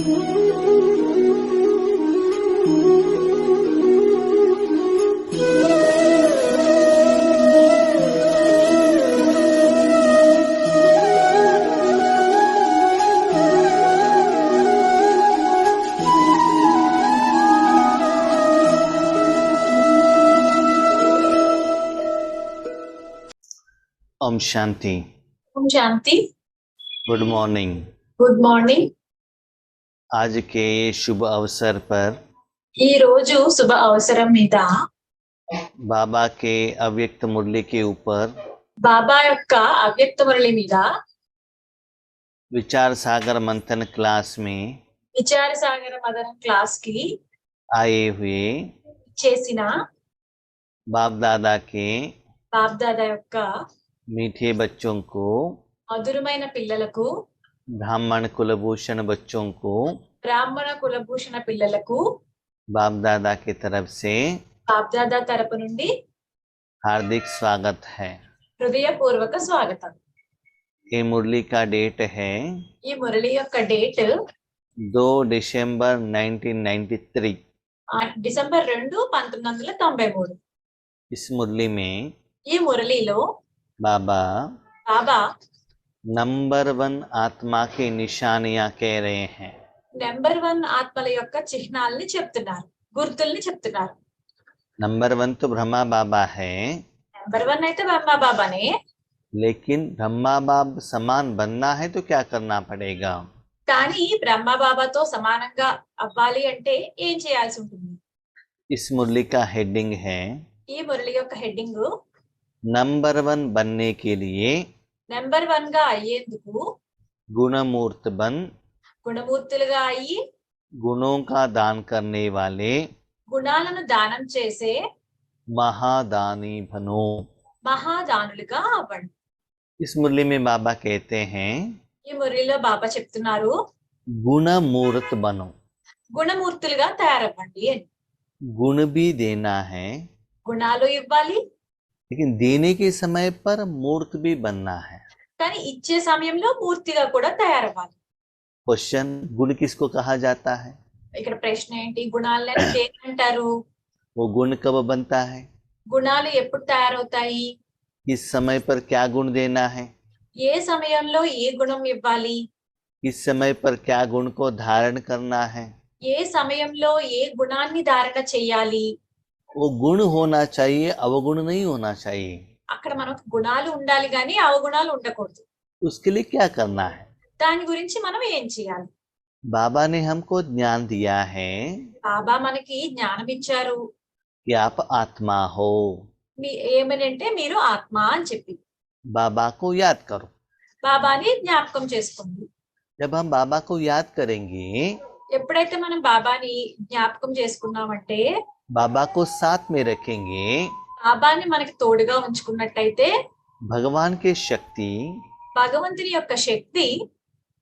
ओम शांति। ओम शांति। Good morning. Good morning. आज के शुभ अवसर पर ఈ రోజు శుభ అవసరం మీద बाबा के अव्यक्त मुरली के ऊपर బాబా యొక్క అవ్యక్త మురళి మీద विचार सागर मंथन क्लास में విచార సాగర మదనం క్లాస్ కి आए हुए చేసిన बाप दादा के బాప్ దాదా యొక్క मीठे बच्चों को, మధురమైన పిల్లలకు, ब्राह्मण कुलभूषण बच्चों को బ్రాహ్మణ కులభూషణ పిల్లలకు बाप दादा की तरफ से బాప్ దాదా తరపు నుండి हार्दिक स्वागत है। హృదయపూర్వక స్వాగతం। ये मुरली का डेट है ఈ మురళి యొక్క డేట్ 2 दिसंबर 1993। డిసెంబర్ 2, 1993। इस मुरली में ఈ మురళిలో बाबा బాబా नंबर 1 आत्मा की निशानियां कह रहे हैं। నెంబర్ 1 ఆత్మల యొక్క చిహ్నాల్ని చెప్తున్నారు, గుర్తుల్ని చెప్తున్నారు। नंबर 1 तो ब्रह्मा बाबा है, నెంబర్ 1 అయితే బ్రహ్మ బాబానే। लेकिन ब्रह्मा बाब समान बनना है तो क्या करना पड़ेगा? కానీ బ్రహ్మ బాబాతో సమానంగా అవ్వాలి అంటే ఏం చేయాల్సి ఉంటుంది? इस मुरली का हेडिंग है ఈ మురళి యొక్క హెడ్డింగ్ नंबर 1 बनने के लिए నెంబర్ 1 గా అయ్యేందుకు गुणमूर्त बन, గుణమూర్తులుగా అయ్యి गुणों का दान करने वाले గుణాలను దానం చేసే महादानी बनो। మహాదానులుగా అవ్వండి। इस मुरली में बाबा कहते हैं ఈ మురళిలో బాబా చెప్తున్నారు गुणमूर्त बनो। గుణమూర్తులుగా తయారవ్వండి అని। गुण भी देना है, గుణాలు ఇవ్వాలి, लेकिन देने के समय पर मूर्त भी बनना है। కానీ ఇచ్చే సమయంలో మూర్తిగా కూడా తయారవ్వాలి। क्वेश्चन, गुण किसको कहा जाता है? ఇక్కడ ప్రశ్న ఏంటి? గుణాలని దేనంటారు? वो गुण कब बनता है? గుణాలు ఎప్పుడు తయారవుతాయి? किस समय पर क्या गुण देना है? ఏ సమయంలో ఏ గుణం ఇవ్వాలి? किस समय पर क्या गुण को धारण करना है? ఏ సమయంలో ఏ గుణాన్ని ధారణ చేయాలి? वो गुण होना चाहिए, अवगुण नहीं होना चाहिए। అక్కడ మనకు గుణాలు ఉండాలి కానీ అవగుణాలు ఉండకూడదు। उसके लिए क्या करना है? దాని గురించి మనం ఏం చేయాలి? बाबा ने हमको ज्ञान दिया है బాబా మనకి జ్ఞానం ఇచ్చారు। कि आप आत्मा हो। ఏమనంటే మీరు ఆత్మ అని చెప్పి बाबा को याद करो। బాబాని జ్ఞాపకం చేసుకోండి। जब हम बाबा को याद करेंगे, ఎప్పుడైతే మనం బాబాని జ్ఞాపకం చేసుకున్నామంటే, बाबा को साथ में रखेंगे, బాబాని మనకి తోడుగా ఉంచుకున్నట్టయితే भगवान की शक्ति భగవంతుని యొక్క శక్తి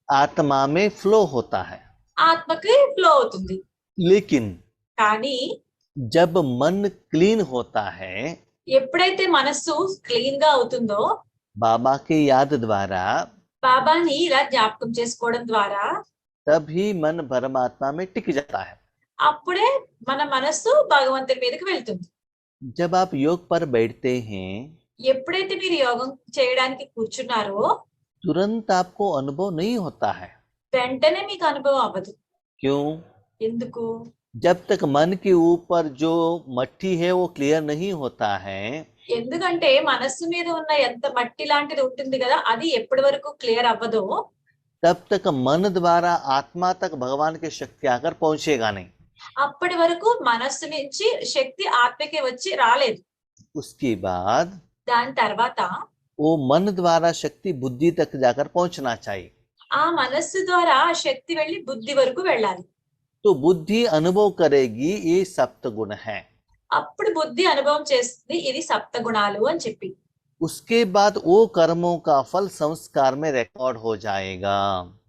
आत्मा में फ्लो होता है। ఆత్మకి ఫ్లో అవుతుంది। लेकिन కానీ जब मन क्लीन होता है, ఎప్పుడైతే మనస్సు క్లీన్ గా అవుతుందో, बाबा की याद द्वारा, బాబాని ఇలా జ్ఞాపకం చేసుకోవడం ద్వారా तभी मन परमात्मा में टिक जाता है। అప్పుడే మన మనస్సు భగవంతుని మీదకి వెళ్తుంది। जब आप योग पर बैठते हैं, ఎప్పుడైతే మీరు యోగం చేయడానికి కూర్చున్నారో तुरंत आपको अनुभव नहीं होता है। వెంటనే మీకు అనుభవం అవ్వదు। क्यों? ఎందుకు? जब तक मन के ऊपर जो मट्टी है वो क्लियर नहीं होता है, ఎందుకంటే మనస్సు మీద ఉన్న ఎంత మట్టి లాంటిది ఉంటుంది కదా, అది ఎప్పటి వరకు క్లియర్ అవ్వదో तब तक मन द्वारा आत्मा तक भगवान की शक्ति आकर पहुंचेगा नहीं। అప్పటి వరకు మనస్సు నుంచి శక్తి ఆత్మకి వచ్చి రాలేదు। उसके बाद దాని తర్వాత वो मन द्वारा शक्ति बुद्धि तक जाकर पहुंचना चाहिए। ఆ మనస్సు ద్వారా ఆ శక్తి వెళ్ళి బుద్ధి వరకు వెళ్ళాలి। तो बुद्धि अनुभव करेगी ये सप्त गुण है। అప్పుడు బుద్ధి అనుభవం చేస్తుంది ఇది సప్త గుణాలు అని చెప్పి। उसके बाद वो कर्मों का फल संस्कार में रिकॉर्ड हो जाएगा।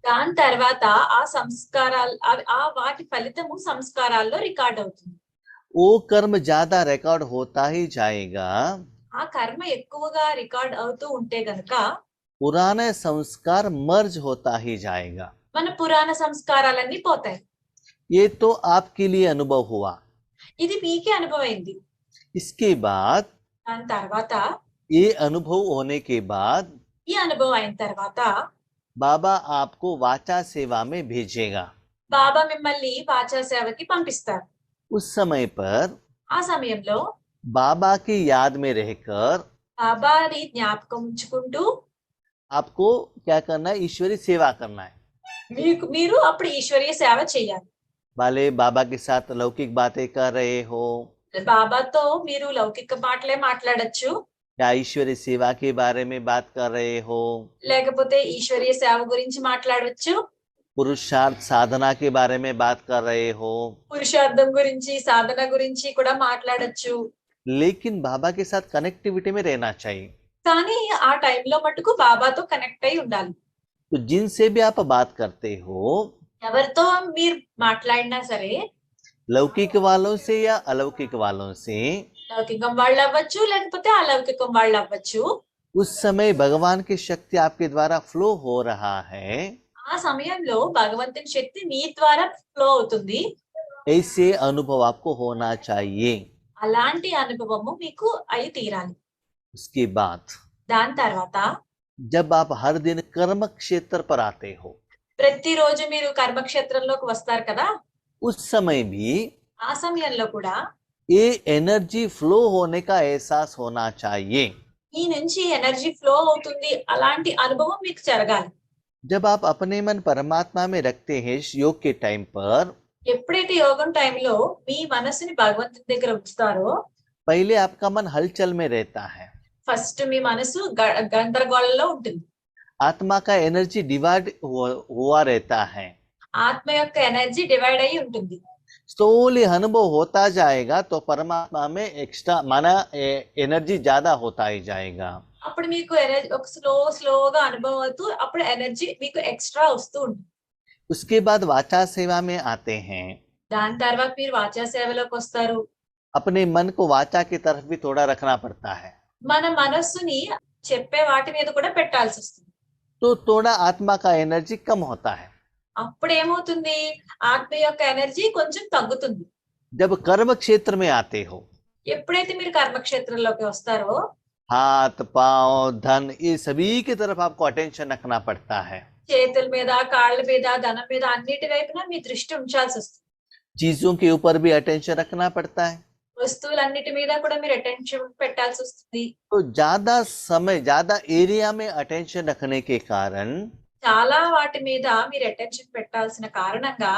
దాని తర్వాత ఆ సంస్కారాలు ఆ వాటి ఫలితము సంస్కారాల్లో రికార్డ్ అవుతుంది। वो कर्म ज्यादा रिकॉर्ड होता ही जाएगा, ఆ కర్మ ఎక్కువగా రికార్డ్ అవుతూ ఉంటే గనక पुराने संस्कार मर्ज होता ही जाएगा। మన పురాణ సంస్కారాలన్నీ పోతాయి. ये तो आपके लिए अनुभव हुआ। ఇది మీకే అనుభవమైంది. इसके बाद దాని తర్వాత ये अनुभव होने के बाद ఈ అనుభవం అయిన తర్వాత बाबा आपको वाचा सेवा में भेजेगा। బాబా మిమ్మల్ని వాచా సేవకి పంపిస్తారు. उस समय पर ఆ సమయంలో बाबा की याद में रहकर బాబాని జ్ఞాపకం ఉంచుకుంటూ आपको क्या करना है, ईश्वरी सेवा करना है। మీరు అప్పుడు ఈశ్వరీయ సేవ చేయాలి. भले बाबा के साथ लौकिक बातें कर रहे हो బాబాతో మీరు లౌకిక మాటలే మాట్లాడొచ్చు, या ईश्वरी सेवा के बारे में बात कर रहे हो, లేకపోతే ఈశ్వరీయ సేవ గురించి మాట్లాడవచ్చు, पुरुषार्थ साधना के बारे में बात कर रहे हो, పురుషార్థం గురించి సాధన గురించి కూడా మాట్లాడొచ్చు. लेकिन बाबा के साथ कनेक्टिविटी में रहना चाहिए। కానీ ఆ టైంలో మటుకు బాబాతో కనెక్ట్ అయి ఉండాలి. तो जिनसे भी आप बात करते हो, ఎవరితో మీరు మాట్లాడినా సరే, लौकिक वालों से या अलौकिक वालों से, లౌకికం వాళ్ళు అవ్వచ్చు లేకపోతే అలౌకికం వాళ్ళు అవ్వచ్చు, उस समय भगवान की शक्ति आपके द्वारा फ्लो हो रहा है, ఆ సమయంలో భగవంతుని శక్తి మీ ద్వారా ఫ్లో అవుతుంది. ऐसे अनुभव आपको होना चाहिए। అలాంటి అనుభవము మీకు అయి తీరాలి. उसके बाद దాని తర్వాత जब आप हर दिन कर्म क्षेत्र पर आते हो, ప్రతిరోజు మీరు కర్మక్షేత్రంలోకి వస్తారు కదా, उस समय भी ఆ సమయంలో కూడా ये एनर्जी फ्लो होने का एहसास होना चाहिए। ఈ నుంచి ఎనర్జీ ఫ్లో అవుతుంది, అలాంటి అనుభవం మీకు జరగాలి. जब आप अपने मन परमात्मा में रखते हैं योग के टाइम पर, ఎప్పుడైతే యోగం టైంలో మీ మనసుని భగవంతుని దగ్గర ఉంచుతారో, पहले आपका मन हलचल में रहता है, ఫస్ట్ మీ మనసు గందరగోళంలో ఉంటుంది. आत्मा का एनर्जी डिवाइड हुआ रहता है। ఆత్మ యొక్క ఎనర్జీ డివైడ్ అయి ఉంటుంది. स्लोली अनुभव होता जाएगा तो परमात्मा में एक्स्ट्रा माना एनर्जी ज्यादा होता ही जाएगा। అప్పుడు మీకు ఎనర్జీ ఒక స్లోగా అనుభవం అవుతూ అప్పుడు ఎనర్జీ మీకు ఎక్స్ట్రా వస్తూ ఉంటుంది. उसके बाद वाचा सेवा में आते हैं। దాని తర్వాత మీరు వాచా సేవలోకి వస్తారు. अपने मन को वाचा की तरफ भी थोड़ा रखना पड़ता है, మన మనస్సుని చెప్పే వాటి మీద కూడా పెట్టాల్సి వస్తుంది. तो थोड़ा आत्मा का एनर्जी कम होता है। అప్పుడు ఏమవుతుంది, ఆత్మ యొక్క ఎనర్జీ కొంచెం తగ్గుతుంది. जब कर्म क्षेत्र में आते हो, ఎప్పుడైతే మీరు కర్మక్షేత్రంలోకి వస్తారో हाथ पांव धन ये सभी की तरफ आपको अटेंशन रखना पड़ता है। చేతుల మీద కాళ్ళ మీద ధనం మీద అన్నిటి వైపున మీ దృష్టి ఉంచాల్సి వస్తుంది. चीजों के ऊपर भी अटेंशन रखना पड़ता है। వస్తువులన్నిటి మీద కూడా మీరు అటెన్షన్ పెట్టాల్సి వస్తుంది. तो ज्यादा समय ज्यादा एरिया में अटेंशन रखने के कारण చాలా వాటి మీద మీరు అటెన్షన్ పెట్టాల్సిన కారణంగా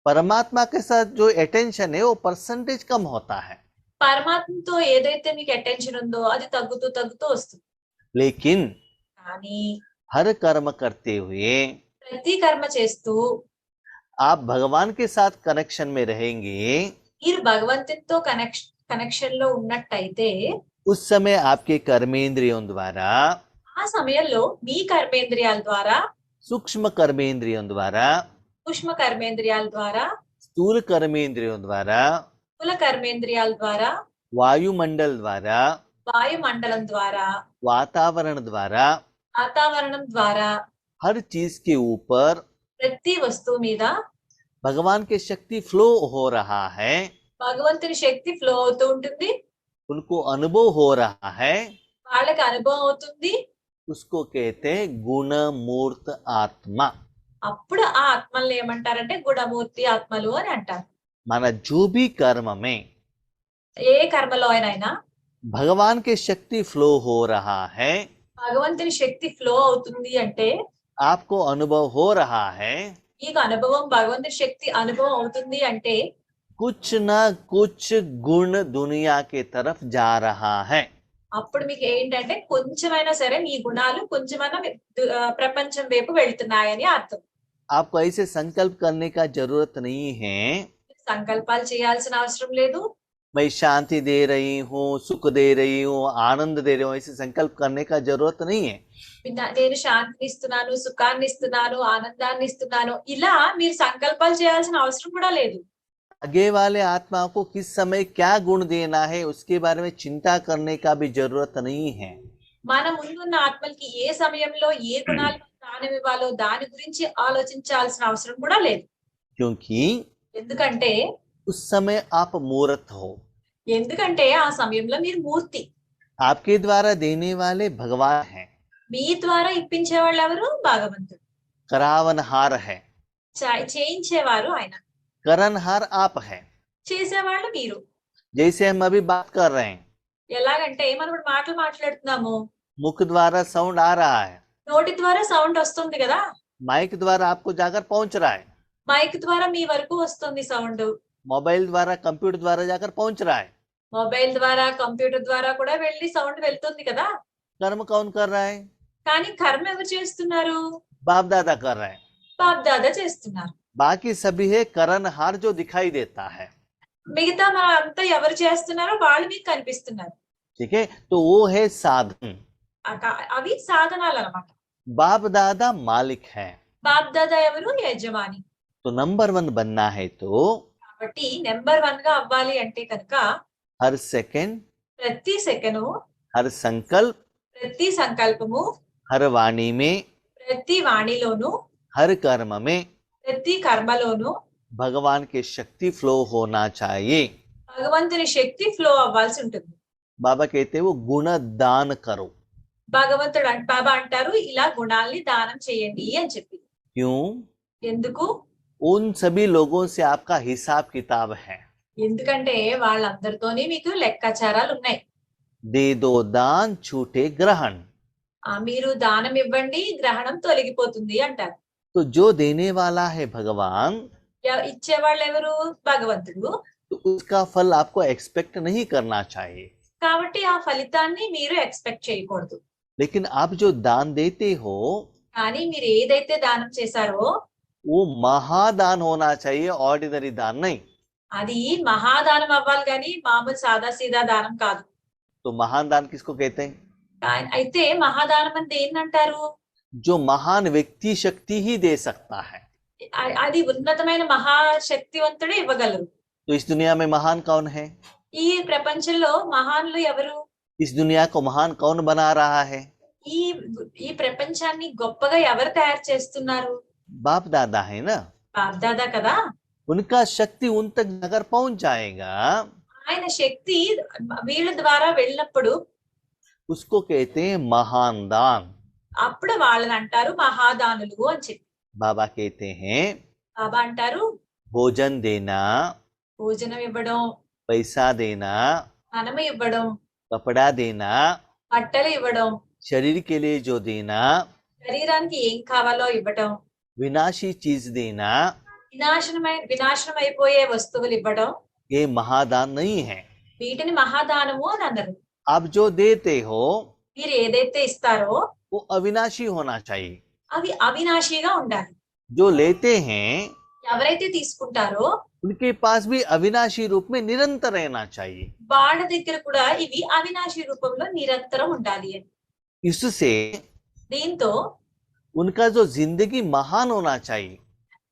परमात्मा के साथ जो अटेंशन है वो परसेंटेज कम होता है। పరమాత్మతో ఏదైతే మీకు అటెన్షన్ ఉందో అది తగ్గుతూ తగ్గుతూ వస్తుంది. लेकिन కానీ हर कर्म करते हुए ప్రతి కర్మ చేస్తూ आप भगवान के साथ कनेक्शन में रहेंगे, మీరు భగవంతునితో కనెక్షన్ లో ఉన్నట్టయితే उस समय आपके कर्मेंद्रियों द्वारा, ఆ సమయంలో మీ కర్మేంద్రియాల ద్వారా, सूक्ष्म कर्मेंद्रियों द्वारा, సూక్ష్మ కర్మేంద్రియాల ద్వారా, स्थूल कर्मेंद्रियों द्वारा, స్థూల కర్మేంద్రియాల ద్వారా, वायुमंडल द्वारा, వాయుమండలం ద్వారా, वातावरण द्वारा, వాతావరణం ద్వారా हर चीज के ऊपर ప్రతి వస్తువు మీద भगवान की शक्ति फ्लो हो रहा है, భగవంతుని శక్తి ఫ్లో అవుతూ ఉంటుంది. उनको अनुभव हो रहा है। వాళ్ళకి అనుభవం అవుతుంది. उसको कहते हैं गुण मूर्त आत्मा। అప్పుడు ఆ ఆత్మల్ని ఏమంటారంటే గుణమూర్తి ఆత్మలు అని అంటారు. माना जो भी कर्म में ఏ కర్మలో అయినా भगवान की शक्ति फ्लो हो रहा है, భగవంతుని శక్తి ఫ్లో అవుతుంది అంటే, आपको अनुभव हो रहा है, మీకు అనుభవం భగవంతుని శక్తి అనుభవం అవుతుంది అంటే कुछ ना कुछ गुण दुनिया के तरफ जा रहा है। అప్పుడు మీకు ఏంటంటే కొంచెమైనా సరే మీ గుణాలు కొంచెమైనా ప్రపంచం వైపు వెళ్తున్నాయని అర్థం. आपको ऐसे संकल्प करने का जरूरत नहीं है సంకల్పాలు చేయాల్సిన అవసరం లేదు. मैं शांति दे रही हूँ, सुख दे रही हूँ, आनंद दे रही हूँ, ऐसे संकल्प करने का जरूरत नहीं है। నేను శాంతిని ఇస్తున్నాను, సుఖాన్ని ఇస్తున్నాను, ఆనందాన్ని ఇస్తున్నాను, ఇలా మీరు సంకల్పాలు చేయాల్సిన అవసరం కూడా లేదు. आगे वाले आत्मा को किस समय क्या गुण देना है उसके बारे में चिंता करने का भी जरूरत नहीं है। మన ముందున్న ఆత్మలకి ఏ సమయంలో ఏ గుణాలు దానం ఇవ్వాలో దాని గురించి ఆలోచించాల్సిన అవసరం కూడా లేదు. क्योंकि ఎందుకంటే उस समय आप मूर्त हो, ఆ సమయంలో మీరు మూర్తి. आपके द्वारा देने वाले भगवान हैं, మీ ద్వారా ఇప్పించే వాళ్ళు ఎవరు? భగవంతుడు. करावनहार है, చేయించేవారు ఆయన, करणहार आप है। చేసేవాళ్ళు మీరు. जैसे हम अभी बात कर रहे हैं, ఎలాగంటే మనం ఇప్పుడు మాటలు మాట్లాడుతున్నాము, मुख द्वारा साउंड आ रहा है, నోటి ద్వారా సౌండ్ వస్తుంది కదా, माइक द्वारा आपको जाकर पहुंच रहा है, మైక్ ద్వారా మీ వరకు వస్తుంది సౌండ్, मोबाइल द्वारा कंप्यूटर द्वारा जाकर पहुंच रहा है। మొబైల్ ద్వారా కంప్యూటర్ ద్వారా కూడా వెళ్ళి సౌండ్ వెళ్తుంది కదా. कर्म कौन कर रहा है? కానీ కర్మ ఎవరు చేస్తున్నారు? बाप दादा कर रहे हैं। బాప్ దాదా చేస్తున్నారు. बाकी सभी है करणहार जो दिखाई देता है, మిగతా మన అంతా ఎవరు చేస్తున్నారో వాళ్ళు మీకు కనిపిస్తున్నారు. ठीक है। तो वो है साधन, అవి సాధనాలు అన్నమాట. बाप दादा मालिक है। బాప్ దాదా ఎవరు? యజమాని. तो नंबर 1 बनना है तो కాబట్టి నెంబర్ 1 గా అవ్వాలి అంటే కనుక हर सेकंड, ప్రతి సెకను, हर संकल्प, ప్రతి సంకల్పము, हर वाणी में, ప్రతి వాణిలోను, हर कर्म में ప్రతి కర్మలోను भगवान की शक्ति फ्लो होना चाहिए। భగవంతుని శక్తి ఫ్లో అవ్వాల్సి ఉంటుంది. बाबा कहते हैं वो गुण दान करो। భగవంతుడు బాబా అంటారు ఇలా గుణాల్ని దానం చేయండి అని చెప్పి. क्यों? ఎందుకు? उन सभी लोगों से आपका हिसाब किताब है। ఎందుకంటే వాళ్ళందరితోని మీకు లెక్కాచారాలు ఉన్నాయి. दे दो दान छूटे ग्रहण। మీరు దానం ఇవ్వండి, గ్రహణం తొలగిపోతుంది అంటారు. तो जो देने वाला है भगवान, ఇచ్చేవాళ్ళు ఎవరు? భగవంతుడు. तो उसका फल आपको एक्सपेक्ट नहीं करना चाहिए। కాబట్టి ఆ ఫలితాన్ని మీరు ఎక్స్పెక్ట్ చేయకూడదు. लेकिन आप जो दान देते हो కానీ మీరు ఏదైతే దానం చేశారో वो महादान होना चाहिए, ऑर्डिनरी दान नहीं। అది మహాదానం అవ్వాలి కానీ మామూలు సాదా సీదా దానం కాదు. तो महान दान किसको कहते हैं? అయితే మహాదానం అంటే ఏంటంటారు? जो महान व्यक्ति शक्ति ही दे सकता है। అది ఉన్నతమైన మహాశక్తివంతుడే ఇవ్వగలరు. तो इस दुनिया में महान कौन है? ఈ ప్రపంచంలో మహాన్లు ఎవరు? इस दुनिया को महान कौन बना रहा है? ఈ ఈ ప్రపంచాన్ని గొప్పగా ఎవరు తయారు చేస్తున్నారు? बाप दादा है ना। బాప్ దాదా కదా. उनका शक्ति उन तक अगर पहुंच जाएगा, ఆయన శక్తి వీళ్ళ ద్వారా వెళ్ళినప్పుడు उसको कहते हैं महान दान। అప్పుడు వాళ్ళని అంటారు మహాదానులు అని చెప్పి. बाबा कहते हैं బాబా అంటారు भोजन देना, భోజనం ఇవ్వడం, पैसा देना, ధనము ఇవ్వడం, कपड़ा देना, బట్టలు ఇవ్వడం, शरीर के लिए जो देना, శరీరానికి ఏం కావాలో ఇవ్వడం, विनाशी चीज देना, వినాశనం అయిపోయే వస్తువులు ఇవ్వడం, ये महादान नहीं है। వీటిని మహాదానము అని అన్నారు. आप जो देते हो మీరు ఏదైతే ఇస్తారో वो अविनाशी होना चाहिए। అవి అవినాశిగా ఉండాలి. जो लेते हैं ఎవరైతే తీసుకుంటారో उनके पास भी अविनाशी रूप में निरंतर रहना चाहिए। వాళ్ళ దగ్గర కూడా ఇవి అవినాశి రూపంలో నిరంతరం ఉండాలి అని. इससे దీంతో उनका जो जिंदगी महान होना चाहिए।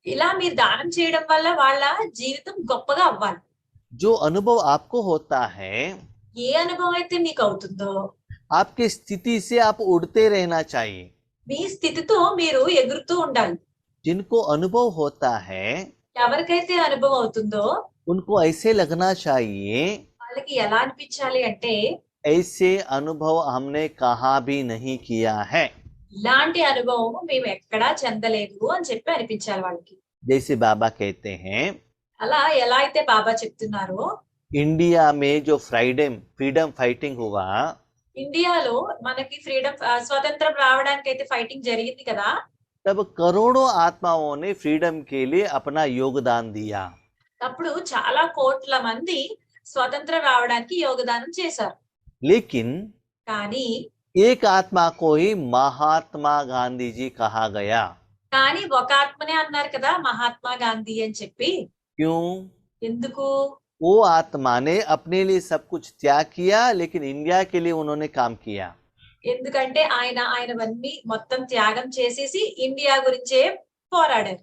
ఇలా మీరు దానం చేయడం వల్ల వాళ్ళ జీవితం గొప్పగా అవ్వాలి. जो अनुभव आपको होता है, ఏ అనుభవం అయితే మీకు అవుతుందో आपकी स्थिति से आप उड़ते रहना चाहिए। మీ స్థితితో మీరు ఎగురుతూ ఉండాలి. जिनको अनुभव होता है ఎవరికైతే అనుభవం అవుతుందో उनको ऐसे लगना चाहिए వాళ్ళకి ఎలా అనిపించాలి అంటే ऐसे अनुभव हमने कहाँ भी नहीं किया है। ఇలాంటి అనుభవం మేము ఎక్కడా చెందలేదు అని చెప్పి అనిపించాలి వాళ్ళకి. जैसे बाबा कहते हैं అలా ఎలా అయితే బాబా చెప్తున్నారో इंडिया में जो फ्रीडम फाइटिंग हुआ, ఇండియాలో మనకి స్వతంత్రం రావడానికి అయితే ఫైటింగ్ జరిగింది కదా. तब करोड़ों आत्माओं ने फ्रीडम के लिए अपना योगदान दिया। అప్పుడు చాలా కోట్ల మంది స్వతంత్రం రావడానికి యోగదానం చేశారు. लेकिन కానీ एक आत्मा को ही महात्मा गांधी जी कहा गया। కానీ ఒక ఆత్మనే అన్నారు కదా మహాత్మా గాంధీ అని చెప్పి. क्यों? ఎందుకు? वो आत्मा ने अपने लिए सब कुछ त्याग किया, लेकिन इंडिया के लिए उन्होंने काम किया। ఎందుకంటే ఆయనవన్నీ మొత్తం త్యాగం చేసేసి ఇండియా గురించే పోరాడారు.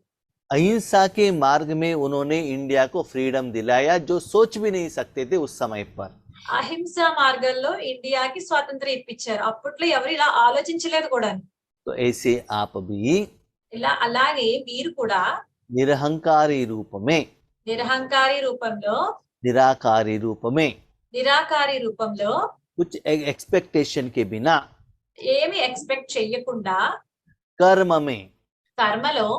अहिंसा के मार्ग में उन्होंने इंडिया को फ्रीडम दिलाया, जो सोच भी नहीं सकते थे उस समय पर। అహింస మార్గంలో ఇండియాకి స్వాతంత్రం ఇప్పించారు. అప్పట్లో ఎవరు ఇలా ఆలోచించలేదు కూడా. तो तो ऐसे आप भी ఇలా అలాగే మీరు కూడా निरहंकारी रूप में, నిరహంకారి రూపంలో निराकारी रूप में, నిరాకారి రూపంలో कुछ एक्सपेक्टेशन के बिना ఏమి ఎక్స్పెక్ట్ చెయ్యకుండా कर्म में కర్మలో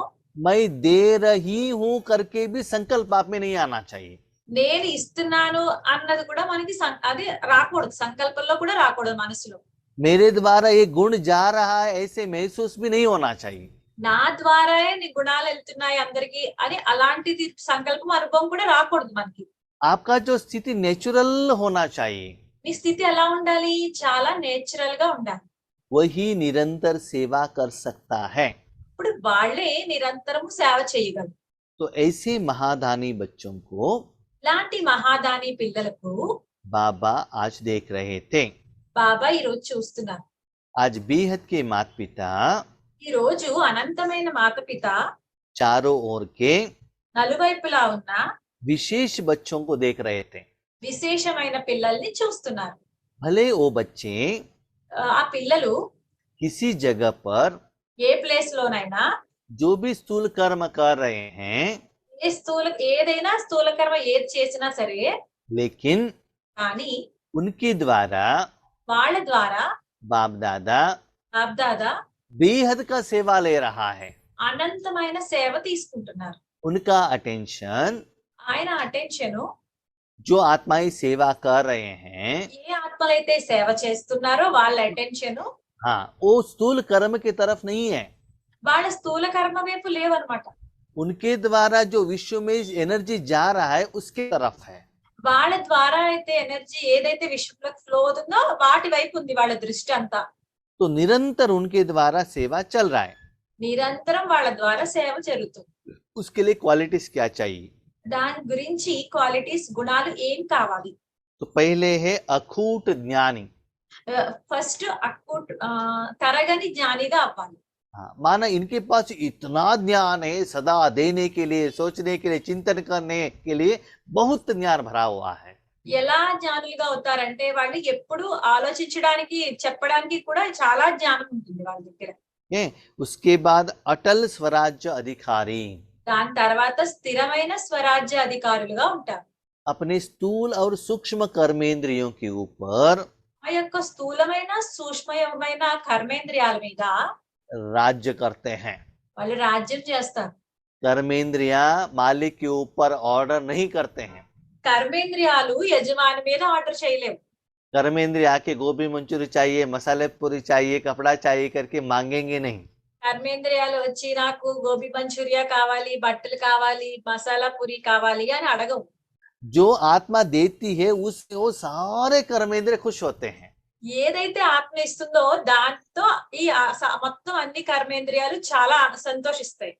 मैं दे रही हूं करके भी संकल्प आप में नहीं आना चाहिए। నేను ఇస్తున్నాను అన్నది కూడా మనకి అది రాకూడదు, సంకల్పంలో కూడా రాకూడదు మనసులో. मेरे द्वारा ये गुण जा रहा है ऐसे महसूस भी नहीं होना चाहिए। నా ద్వారాయే నీ గుణాలు వెళ్తున్నాయి అందరికి అని అలాంటిది సంకల్పం అనుభవం కూడా రాకూడదు మనకి. आपका जो स्थिति नेचुरल होना चाहिए, మీ స్థితి ఎలా ఉండాలి? చాలా నేచురల్ గా ఉండాలి. वही निरंतर सेवा कर सकता है। ఇప్పుడు వాళ్ళే నిరంతరము సేవ చేయగలరు. तो ऐसे महादानी बच्चों को ఇలాంటి మహాదాని పిల్లలకు बाबा आज देख रहे थे। బాబా ఈ రోజు చూస్తున్నారు. आज बेहद के माता पिता ఈ రోజు అనంతమైన మాతపిత चारों ओर के నలువైపులా ఉన్న विशेष बच्चों को देख रहे थे। విశేషమైన పిల్లల్ని చూస్తున్నారు. भले वो बच्चे ఆ పిల్లలు किसी जगह पर ఏ ప్లేస్ లోనైనా जो भी स्थूल कर्म कर रहे हैं, ఏదైనా స్థూలకర్మ ఏది చేసినా సరే, लेकिन కానీ उनके द्वारा వాళ్ళ ద్వారా बाप दादा బాబ్దాదా बेहद का सेवा ले रहा है। అనంతమైన సేవ తీసుకుంటున్నారు. उनका अटेंशन ఆయన అటెన్షన్ जो आत्माएं सेवा कर रहे हैं, ఏ ఆత్మలైతే సేవ చేస్తున్నారో వాళ్ళ అటెన్షన్ हाँ, वो स्थूल कर्म की तरफ नहीं है। వాళ్ళ స్థూల కర్మ వైపు లేవన్నమాట. उनके द्वारा जो विश्व में एनर्जी जा रहा है उसके तरफ है। వాళ్ళ ద్వారా అయితే ఎనర్జీ ఏదైతే విశ్వంలోకి ఫ్లో అవుతుందో వాటి వైపు ఉంది వాళ్ళ దృష్టి అంతా. तो निरंतर उनके द्वारा सेवा चल रहा है। నిరంతరం వాళ్ళ ద్వారా సేవ జరుగుతుంది. उसके लिए क्वालिटीज क्या चाहिए? దాని గురించి క్వాలిటీస్ గుణాలు ఏం కావాలి? तो पहले है अखूट ज्ञानी। ఫస్ట్ తరగని జ్ఞానిగా అవ్వాలి. हाँ, माना इनके पास इतना ज्ञान है, सदा देने के लिए, सोचने के लिए, चिंतन करने के लिए बहुत ज्ञान भरा हुआ है। ఎలా జ్ఞానులుగా అవుతారంటే వాళ్ళు ఎప్పుడు ఆలోచించడానికి చెప్పడానికి కూడా చాలా జ్ఞానం ఉంటుంది వాళ్ళ దగ్గర. उसके बाद अटल स्वराज्य अधिकारी, దాని తర్వాత స్థిరమైన స్వరాజ్య అధికారులుగా ఉంటారు. अपने स्थूल और सूक्ष्म कर्मेंद्रियों के ऊपर ఆ యొక్క స్థూలమైన సూక్ష్మమైన కర్మేంద్రియాల మీద राज्य करते हैं। వాళ్ళు రాజ్యం చేస్తారు. कर्मेंद्रिया मालिक के ऊपर ऑर्डर नहीं करते हैं। కర్మేంద్రియాలు యజమాని మీద ఆర్డర్ చేయలేవు. कर्मेंद्रिया के गोभी मंचूरी चाहिए, मसाले पूरी चाहिए, कपड़ा चाहिए करके मांगेंगे नहीं। కర్మేంద్రియాలు వచ్చి నాకు గోబీ మంచూరియా కావాలి, బట్టలు కావాలి, మసాలా పూరి కావాలి అని అడగవు. जो आत्मा देती है उससे वो सारे कर्मेंद्रिय खुश होते हैं। ఏదైతే ఆత్మ ఇస్తుందో దాంతో ఈ మొత్తం అన్ని కర్మేంద్రియాలు చాలా సంతోషిస్తాయి.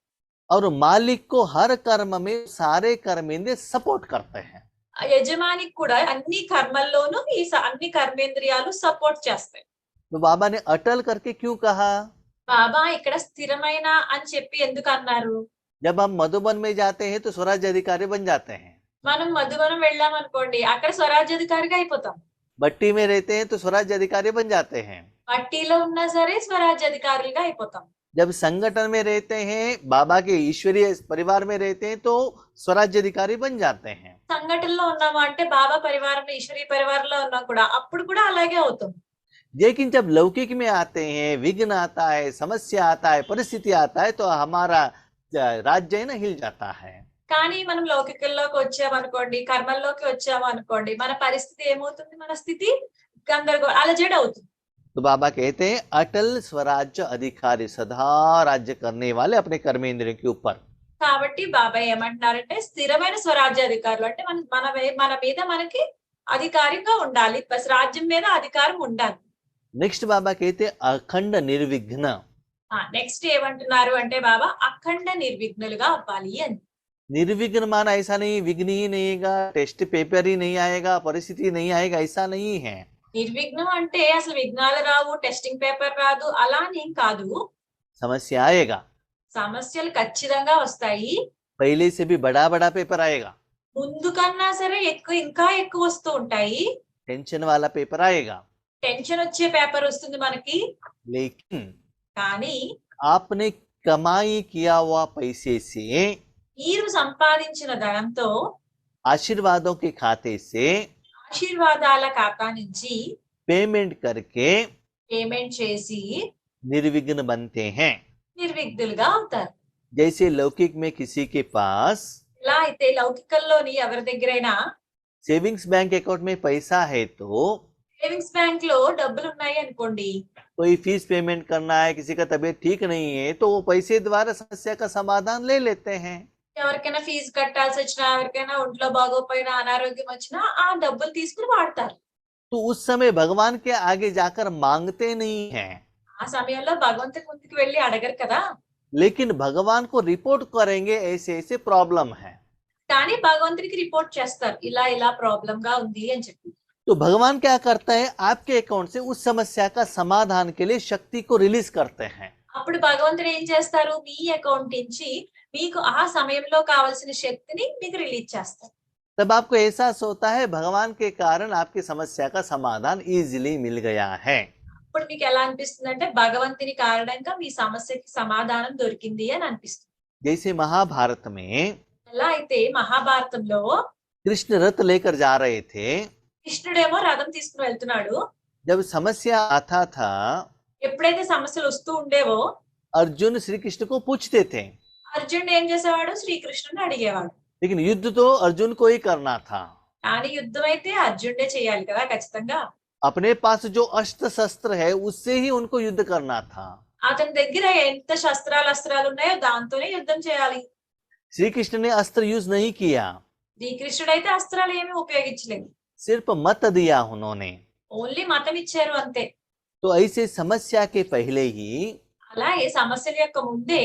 और मालिक को हर कर्म में सारे कर्मेंद्रिय सपोर्ट करते हैं। ఆ యజమానికి కూడా అన్ని కర్మల్లోనూ ఈ అన్ని కర్మేంద్రియాలు సపోర్ట్ చేస్తాయి. तो बाबा ने अटल करके क्यों कहा? బాబా ఇక్కడ స్థిరమైన అని చెప్పి ఎందుకు అన్నారు? जब हम मधुबन में जाते हैं तो स्वराज्य अधिकारी बन जाते हैं। మనం మధువనం వెళ్ళాం అనుకోండి, అక్కడ స్వరాజ్యాధికారిగా అయిపోతాం. भट्टी में रहते हैं तो स्वराज्य अधिकारी बन जाते हैं। పట్టీలో ఉన్నా సరే స్వరాజ్యాధికారులుగా అయిపోతాం. जब संगठन में रहते हैं, बाबा के ईश्वरीय परिवार में रहते हैं तो स्वराज्य अधिकारी बन जाते हैं। సంఘటనలో ఉన్నాము అంటే బాబా పరివారంలో ఈశ్వరీ పరివారంలో ఉన్నా కూడా అప్పుడు కూడా అలాగే అవుతాం. लेकिन जब लौकिक में आते हैं, विघ्न आता है, समस्या आता है, परिस्थिति आता है तो हमारा राज्य है ना हिल जाता है। కానీ మనం లౌకికల్లోకి వచ్చామనుకోండి, కర్మల్లోకి వచ్చామనుకోండి, మన పరిస్థితి ఏమవుతుంది? మన స్థితి అలజడి అవుతుంది. तो बाबा कहते हैं अटल स्वराज्य अधिकारी, सदा राज्य करने वाले अपने कर्मेंद्रियों के ऊपर। కాబట్టి బాబా ఏమంటున్నారంటే స్థిరమైన స్వరాజ్యాధికారులు అంటే మన మీద మనకి అధికారిగా ఉండాలి, రాజ్యం మీద అధికారం ఉండాలి. नेक्स्ट बाबा कहते हैं अखंड निर्विघ्न। నెక్స్ట్ ఏమంటున్నారు అంటే బాబా అఖండ నిర్విఘ్నులుగా అవ్వాలి అని. निर्विघ्न माना ऐसा नहीं विघ्न ही नहीं आएगा, टेस्ट पेपर ही नहीं आएगा, परिस्थिति नहीं आएगा, ऐसा नहीं है। నిర్విఘ్నం అంటే అసలు విఘ్నాలు రావు, టెస్టింగ్ పేపర్ రాదు అలా ఏం కాదు. समस्या आएगा, సమస్యలు ఖచ్చితంగా వస్తాయి. पहले से भी बड़ा बड़ा पेपर आएगा, ముందు కన్నా సరే ఇంకా ఎక్కువ వస్తూ ఉంటాయి. टेंशन वाला पेपर आएगा। టెన్షన్ వచ్చే పేపర్ వస్తుంది మనకి. लेकिन కానీ आपने कमाई किया हुआ पैसे से, మీరు సంపాదించిన ధనంతో आशीर्वादों के खाते से ఆశీర్వాదాల ఖాతా నుంచి पेमेंट करके పేమెంట్ చేసి निर्विघ्न बनते हैं। నిర్విఘ్నులుగా అవుతారు. जैसे लौकिक में किसी के पास ఎలా అయితే లౌకికంలోని ఎవరి దగ్గరైనా सेविंग्स बैंक अकाउंट में पैसा है तो సేవింగ్స్ బ్యాంక్ లో డబ్బులు ఉన్నాయి అనుకోండి, कोई फीस पेमेंट करना है, किसी का तबीयत ठीक नहीं है, तो वो पैसे द्वारा समस्या का समाधान ले लेते हैं। ఎవరికైనా ఫీజు కట్టాల్సి వచ్చినా, ఎవరికైనా ఒంట్లో బాగోపోయినా, అనారోగ్యం వచ్చినా ఆ డబ్బులు తీసుకుని వాడతారు. तो उस समय भगवान के आगे जाकर मांगते नहीं हैं, ఆ సమయంలో భగవంతుని ముందుకు వెళ్ళి అడగరు కదా, लेकिन भगवान को रिपोर्ट करेंगे ऐसे ऐसे प्रॉब्लम है। కానీ భగవంతునికి రిపోర్ట్ చేస్తారు, ఇలా ఇలా ప్రాబ్లం గా ఉంది అని చెప్పి. तो भगवान क्या करता है, आपके अकाउंट से उस समस्या का समाधान के लिए शक्ति को रिलीज करते हैं। అప్పుడు భగవంతుడు ఏం చేస్తారు, మీ అకౌంట్ నుంచి మీకు ఆ సమయంలో కావాల్సిన శక్తిని మీకు రిలీజ్ చేస్తారు. तब आपको एहसास होता है भगवान के कारण आपकी समस्या का समाधान इजीली मिल गया है। ఇప్పుడు మీకు ఎలా అనిపిస్తుంది అంటే భగవంతుని కారణంగా మీ సమస్యకి సమాధానం దొరికింది అని అనిపిస్తుంది. जैसे महाभारत में ఎలా అయితే మహాభారతంలో कृष्ण रथ लेकर जा रहे थे, కృష్ణుడేమో రథం తీసుకుని వెళ్తున్నాడు. जब समस्या आता था ఎప్పుడైతే సమస్యలు వస్తూ ఉండేవో अर्जुन श्री कृष्ण को पूछते थे, అర్జునుడు ఏం చేసేవాడు, శ్రీకృష్ణుని అడిగేవాడు. लेकिन युद्ध तो अर्जुन को ही करना था। కానీ యుద్ధం అయితే అర్జునుడే చేయాలి కదా ఖచ్చితంగా. अपने पास जो अस्त्र शस्त्र है उससे ही उनको युद्ध करना था। అతని దగ్గర ఎంత అస్త్రాలు ఉన్నాయో దాంతోనే యుద్ధం చేయాలి. श्री कृष्ण ने अस्त्र यूज नहीं किया, శ్రీకృష్ణుడు అయితే అస్త్రాలు ఏమీ ఉపయోగించలేదు, सिर्फ मत दिया उन्होंने। ఓన్లీ మతం ఇచ్చారు అంతే. तो ऐसे समस्या के पहले ही అలాగే సమస్యల యొక్క ముందే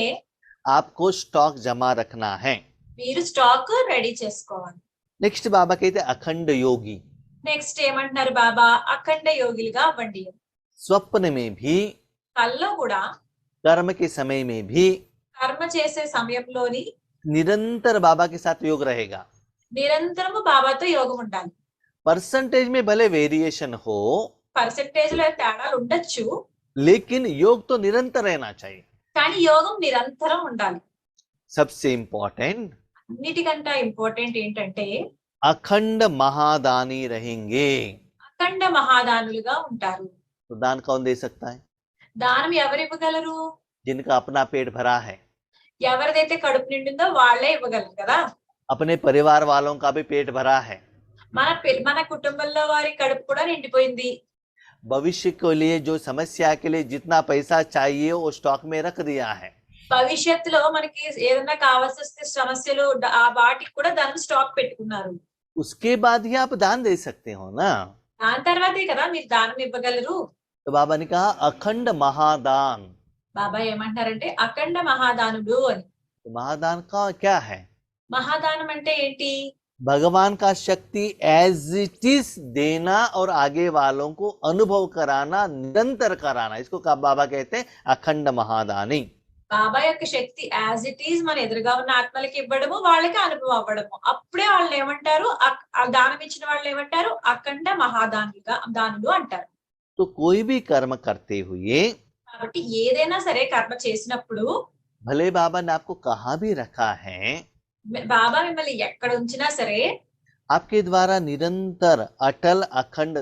आपको स्टॉक जमा रखना है। మీరు స్టాక్ రెడీ చేసుకోవాలి. नेक्स्ट बाबा कहते हैं अखंड योगी। నెక్స్ట్ ఏమంటున్నారు బాబా, అఖండ యోగిలుగా అవ్వండి. स्वप्न में भी, కల్లో కూడా, कर्म के समय में भी కర్మ చేసే సమయంలోని निरंतर बाबा के साथ योग रहेगा। నిరంతరము బాబాతో యోగం ఉండాలి. परसेंटेज में भले वेरिएशन हो, పర్సెంటేజ్ లో తేడాలు ఉండొచ్చు, लेकिन योग तो निरंतर रहना चाहिए। కానీ యోగం నిరంతరం ఉండాలి. सबसे इम्पोर्टेंट అన్నిటికంటే ఇంపార్టెంట్ ఏంటంటే अखंड महादानी रहेंगे। అఖండ మహాదానులుగా ఉంటారు. तो दान कौन दे सकता है? దానం ఎవరు ఇవ్వగలరు? जिनका अपना पेट भरा है, ఎవరిదైతే కడుపు నిండిందో వాళ్ళే ఇవ్వగలరు కదా. अपने परिवार वालों का भी पेट भरा है, మన కుటుంబంలో వారి కడుపు కూడా నిండిపోయింది. भविष्य के लिए जो समस्या के लिए जितना पैसा चाहिए वो स्टॉक में रख दिया है, భవిష్యత్తులో మనకి ఏదైనా కావాల్సి వస్తే సమస్యలు ఆ వాటికి కూడా ధనం స్టాక్ పెట్టుకున్నారు. उसके बाद ही आप दान दे सकते हो ना। దాని తర్వాతే కదా మీరు దానం ఇవ్వగలరు. तो बाबा ने कहा अखंड महादान। బాబా ఏమంటారంటే అఖండ మహాదానుడు అని. तो महादान का क्या है? మహాదానం అంటే ఏంటి? भगवान का शक्ति एज इट इज देना और आगे वालों को अनुभव कराना, निरंतर कराना, इसको बाबा कहते हैं अखंड महादानी। బాబా యొక్క శక్తి యాజ్ ఇట్ ఈజ్ మన ఎదురుగా ఉన్న ఆత్మలకి ఇవ్వడము, వాళ్ళకి అనుభవం అవ్వడము. అప్పుడే వాళ్ళని ఏమంటారు, దానం ఇచ్చిన వాళ్ళని ఏమంటారు, అఖండ దానులు అంటారు. तो कोई भी कर्म करते हुए, కాబట్టి ఏదైనా సరే కర్మ చేసినప్పుడు भले बाबा ने आपको कहाँ भी रखा है, బాబా మిమ్మల్ని ఎక్కడ ఉంచినా సరే आपके द्वारा निरंतर अटल अखंड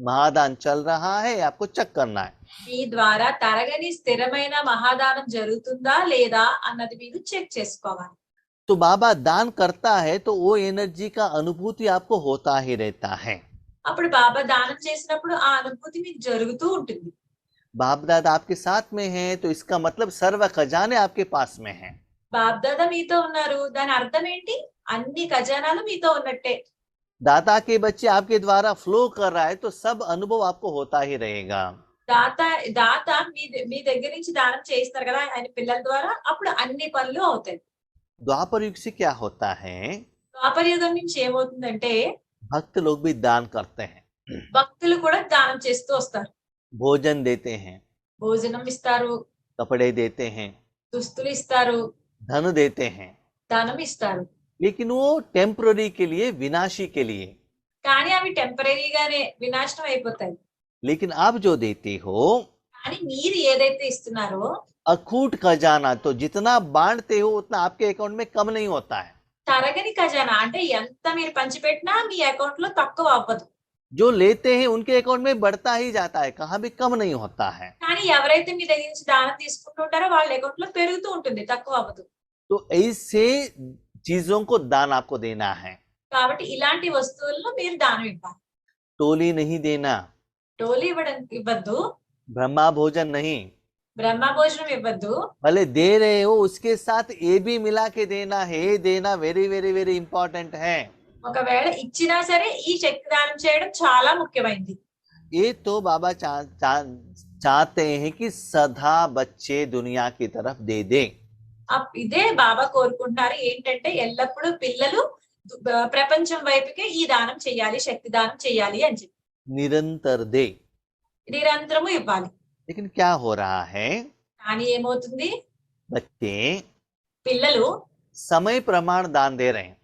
महादान चल रहा है, आपको चेक करना है। మీ ద్వారా తరగని స్థిరమైన మహాదానం జరుగుతుందా లేదా అన్నది మీరు చెక్ చేసుకోవాలి. तो बाबा दान करता है तो वो एनर्जी का अनुभूति आपको होता ही रहता है। అప్పుడు బాబా దానం చేసినప్పుడు ఆ అనుభూతి మీకు జరుగుతూ ఉంటుంది. बाप दादा आपके साथ में है तो इसका मतलब सर्व खजाने आपके पास में हैं। బాబ్దాదా మీతో ఉన్నారు, దాని అర్థం ఏంటి, అన్ని ఖజానాలు మీతో ఉన్నట్టే. दाता के बच्चे आपके द्वारा फ्लो कर रहा है तो सब अनुभव आपको होता ही रहेगा। దాత మీ దగ్గర నుంచి దానం చేయిస్తారు కదా ఆయన పిల్లల ద్వారా, అప్పుడు అన్ని పనులు అవుతాయి. द्वापर युग से क्या होता है, ద్వాపర యుగం నుంచి ఏమవుతుందంటే भक्त लोग भी दान करते हैं, భక్తులు కూడా దానం చేస్తూ వస్తారు. भोजन देते हैं, భోజనం ఇస్తారు, कपड़े देते हैं, దుస్తులు ఇస్తారు, धन देते हैं, దానం ఇస్తారు. लेकिन वो टेम्पररी के लिए, विनाशी के लिए। కానీ అవి టెంపరీగానే వినాశనం అయిపోతాయి. लेकिन आप जो देते हो అని మీరు ఏదైతే ఇస్తున్నారో अखूट खजाना, तो जितना बांटते हो उतना आपके अकाउंट में कम नहीं होता है। తరగని ఖజానా అంటే ఎంత మీరు పంచిపెట్టినా మీ అకౌంట్ లో తక్కువ అవ్వదు. जो लेते हैं उनके अकाउंट में बढ़ता ही जाता है, कहाँ भी कम नहीं होता है। కానీ ఎవరైతే మీ దగ్గర నుంచి దానం తీసుకుంటుంటారో వాళ్ళ అకౌంట్ లో పెరుగుతూ ఉంటుంది, తక్కువ అవ్వదు. तो ऐसे चीजों को दान आपको देना है। కాబట్టి ఇలాంటి వస్తువులను మీరు దానం ఇవ్వాలి. टोली नहीं देना, టోలీ ఇవ్వద్దు, ब्रह्मा भोजन नहीं। బ్రహ్మ భోజనం ఇవ్వద్దు. भले दे रहे हो उसके साथ ये भी मिला के देना है, ये देना वेरी वेरी वेरी इंपॉर्टेंट है। ఒకవేళ ఇచ్చినా సరే ఈ శక్తి దానం చేయడం చాలా ముఖ్యమైనది. ये तो बाबा चाहते हैं कि सदा बच्चे दुनिया की तरफ दे दें। ఇదే బాబా కోరుకుంటున్నారు, ఏంటంటే ఎల్లప్పుడూ పిల్లలు ప్రపంచం వైపుకే ఈ దానం చేయాలి, శక్తి దానం చేయాలి అని చెప్పి निरंतर दे। నిరంతరము ఇవ్వాలి. लेकिन क्या हो रहा है, కానీ ఏమవుతుంది, बच्चे పిల్లలు समय प्रमाण दान दे रहे हैं।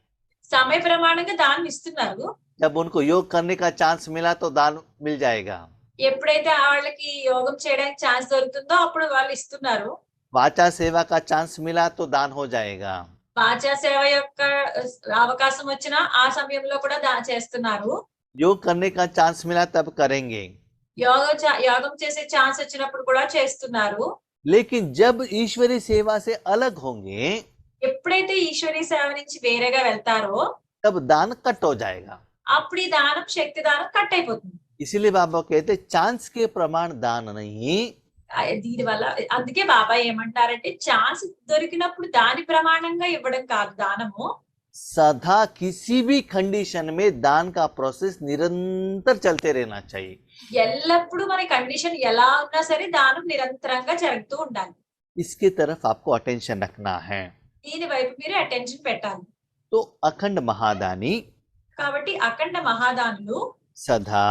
సమయ ప్రమాణంగా దానం ఇస్తున్నారు. जब उनको योग करने का चांस मिला तो दान मिल जाएगा। ఎప్పుడైతే వాళ్ళకి యోగం చేయడానికి ఛాన్స్ దొరుకుతుందో అప్పుడు వాళ్ళు ఇస్తున్నారు. वाचा सेवा का चांस मिला तो दान हो जाएगा। వాచా సేవ యొక్క అవకాశం వచ్చినా ఆ సమయంలో కూడా చేస్తున్నారు. योग करने का चांस मिला तब करेंगे। యోగం చేసే ఛాన్స్ వచ్చినప్పుడు కూడా చేస్తున్నారు. लेकिन जब ईश्वरी सेवा से अलग होंगे ఎప్పుడైతే ఈశ్వరీ సేవ నుంచి వేరేగా వెళ్తారో तब दान कट हो जाएगा। అప్పుడు ఈ దానం, శక్తి దానం కట్ అయిపోతుంది. इसीलिए बाबा कहते चांस के प्रमाण दान नहीं। దీని వల్ల అందుకే బాబా ఏమంటారంటే ఛాన్స్ దొరికినప్పుడు దాని ప్రమాణంగా ఇవ్వడం కాదు దానము, सदा किसी भी कंडीशन में दान का प्रोसेस निरंतर चलते रहना चाहिए। ఎల్లప్పుడూ మన కండిషన్ ఎలా ఉన్నా సరే దానం నిరంతరంగా జరుగుతూ ఉండాలి. इसके तरफ आपको अटेंशन रखना है। దీని వైపు మీరు అటెన్షన్ పెట్టాలి. तो अखंड महादानी కాబట్టి అఖండ మహాదానులు सदा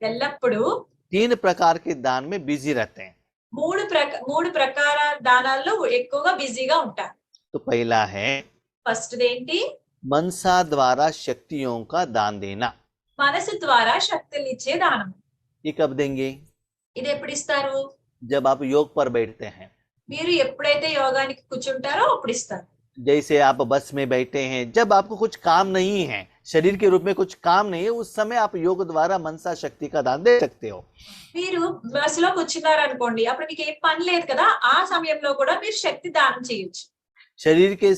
ఎల్లప్పుడూ 3 प्रकार के दान में बिजी रहते हैं। మూడు ప్రకార దానాల్లో ఎక్కువగా బిజీగా ఉంటారు. तो पहला है ఫస్ట్ ఏంటి, मनसा द्वारा शक्तियों का दान देना। మనసు ద్వారా శక్తులు ఇచ్చే దానం. ये कब देंगे, ఇది ఎప్పుడు ఇస్తారు, जब आप योग पर बैठते हैं। మీరు ఎప్పుడైతే యోగానికి కూర్చుంటారో అప్పుడు ఇస్తారు. जैसे आप बस में बैठे हैं, जब आपको कुछ काम नहीं है, शरीर के रूप में कुछ काम नहीं है, उस समय आप योग द्वारा मनसा शक्ति का दान दे सकते हो। మీరు బస్సులో కూర్చున్నారు అనుకోండి, అప్పుడు మీకు ఏం పని లేదు కదా, ఆ సమయంలో కూడా మీరు శక్తి దానం చేయొచ్చు. शरीर के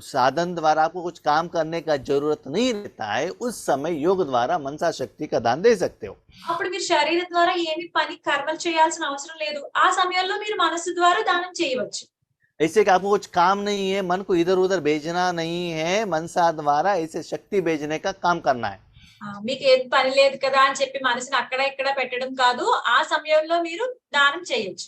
साधन द्वारा आपको कुछ काम करने का जरूरत नहीं रहता है, उस समय योग द्वारा मनसा शक्ति का दान दे सकते हो। అప్పుడు మీరు శరీరం ద్వారా ఏమి పని కర్మలు చేయాల్సిన అవసరం లేదు, ఆ సమయంలో మీరు మనసు ద్వారా దానం చేయవచ్చు. ऐसे कि आपको कुछ काम नहीं है, मन को इधर उधर भेजना नहीं है, मनसा द्वारा ऐसे शक्ति भेजने का काम करना है। మీకు ఏం పని లేదు కదా అని చెప్పి మనసుని అక్కడ ఇక్కడ పెట్టడం కాదు, ఆ సమయంలో మీరు దానం చేయొచ్చు.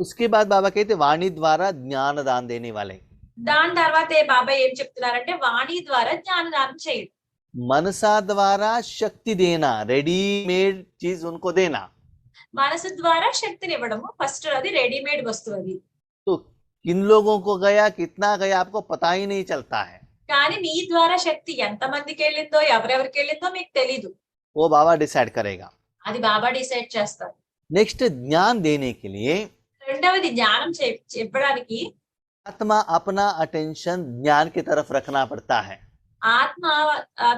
उसके बाद बाबा कहते वाणी द्वारा ज्ञान दान देने वाले। దాని తర్వాత బాబా ఏం చెప్తున్నారంటే వాణి ద్వారా జ్ఞాన దానం చేయడం. मनसा द्वारा शक्ति देना, रेडीमेड चीज उनको देना। మనసు ద్వారా శక్తిని ఇవ్వడము ఫస్ట్, అది రెడీమేడ్ వస్తువు అది. तो किन लोगों को गया, कितना गया, आपको पता ही नहीं चलता है। కానీ మీ ద్వారా శక్తి ఎంత మందికి వెళ్ళిందో, ఎవరెవరికి వెళ్ళిందో మీకు తెలీదు. वो बाबा डिसाइड करेगा। అది బాబా డిసైడ్ చేస్తారు. नेक्स्ट, ज्ञान देने के लिए రెండవది జ్ఞానం చెప్పడానికి आत्मा अपना अटेंशन ज्ञान की तरफ रखना पड़ता है। ఆత్మ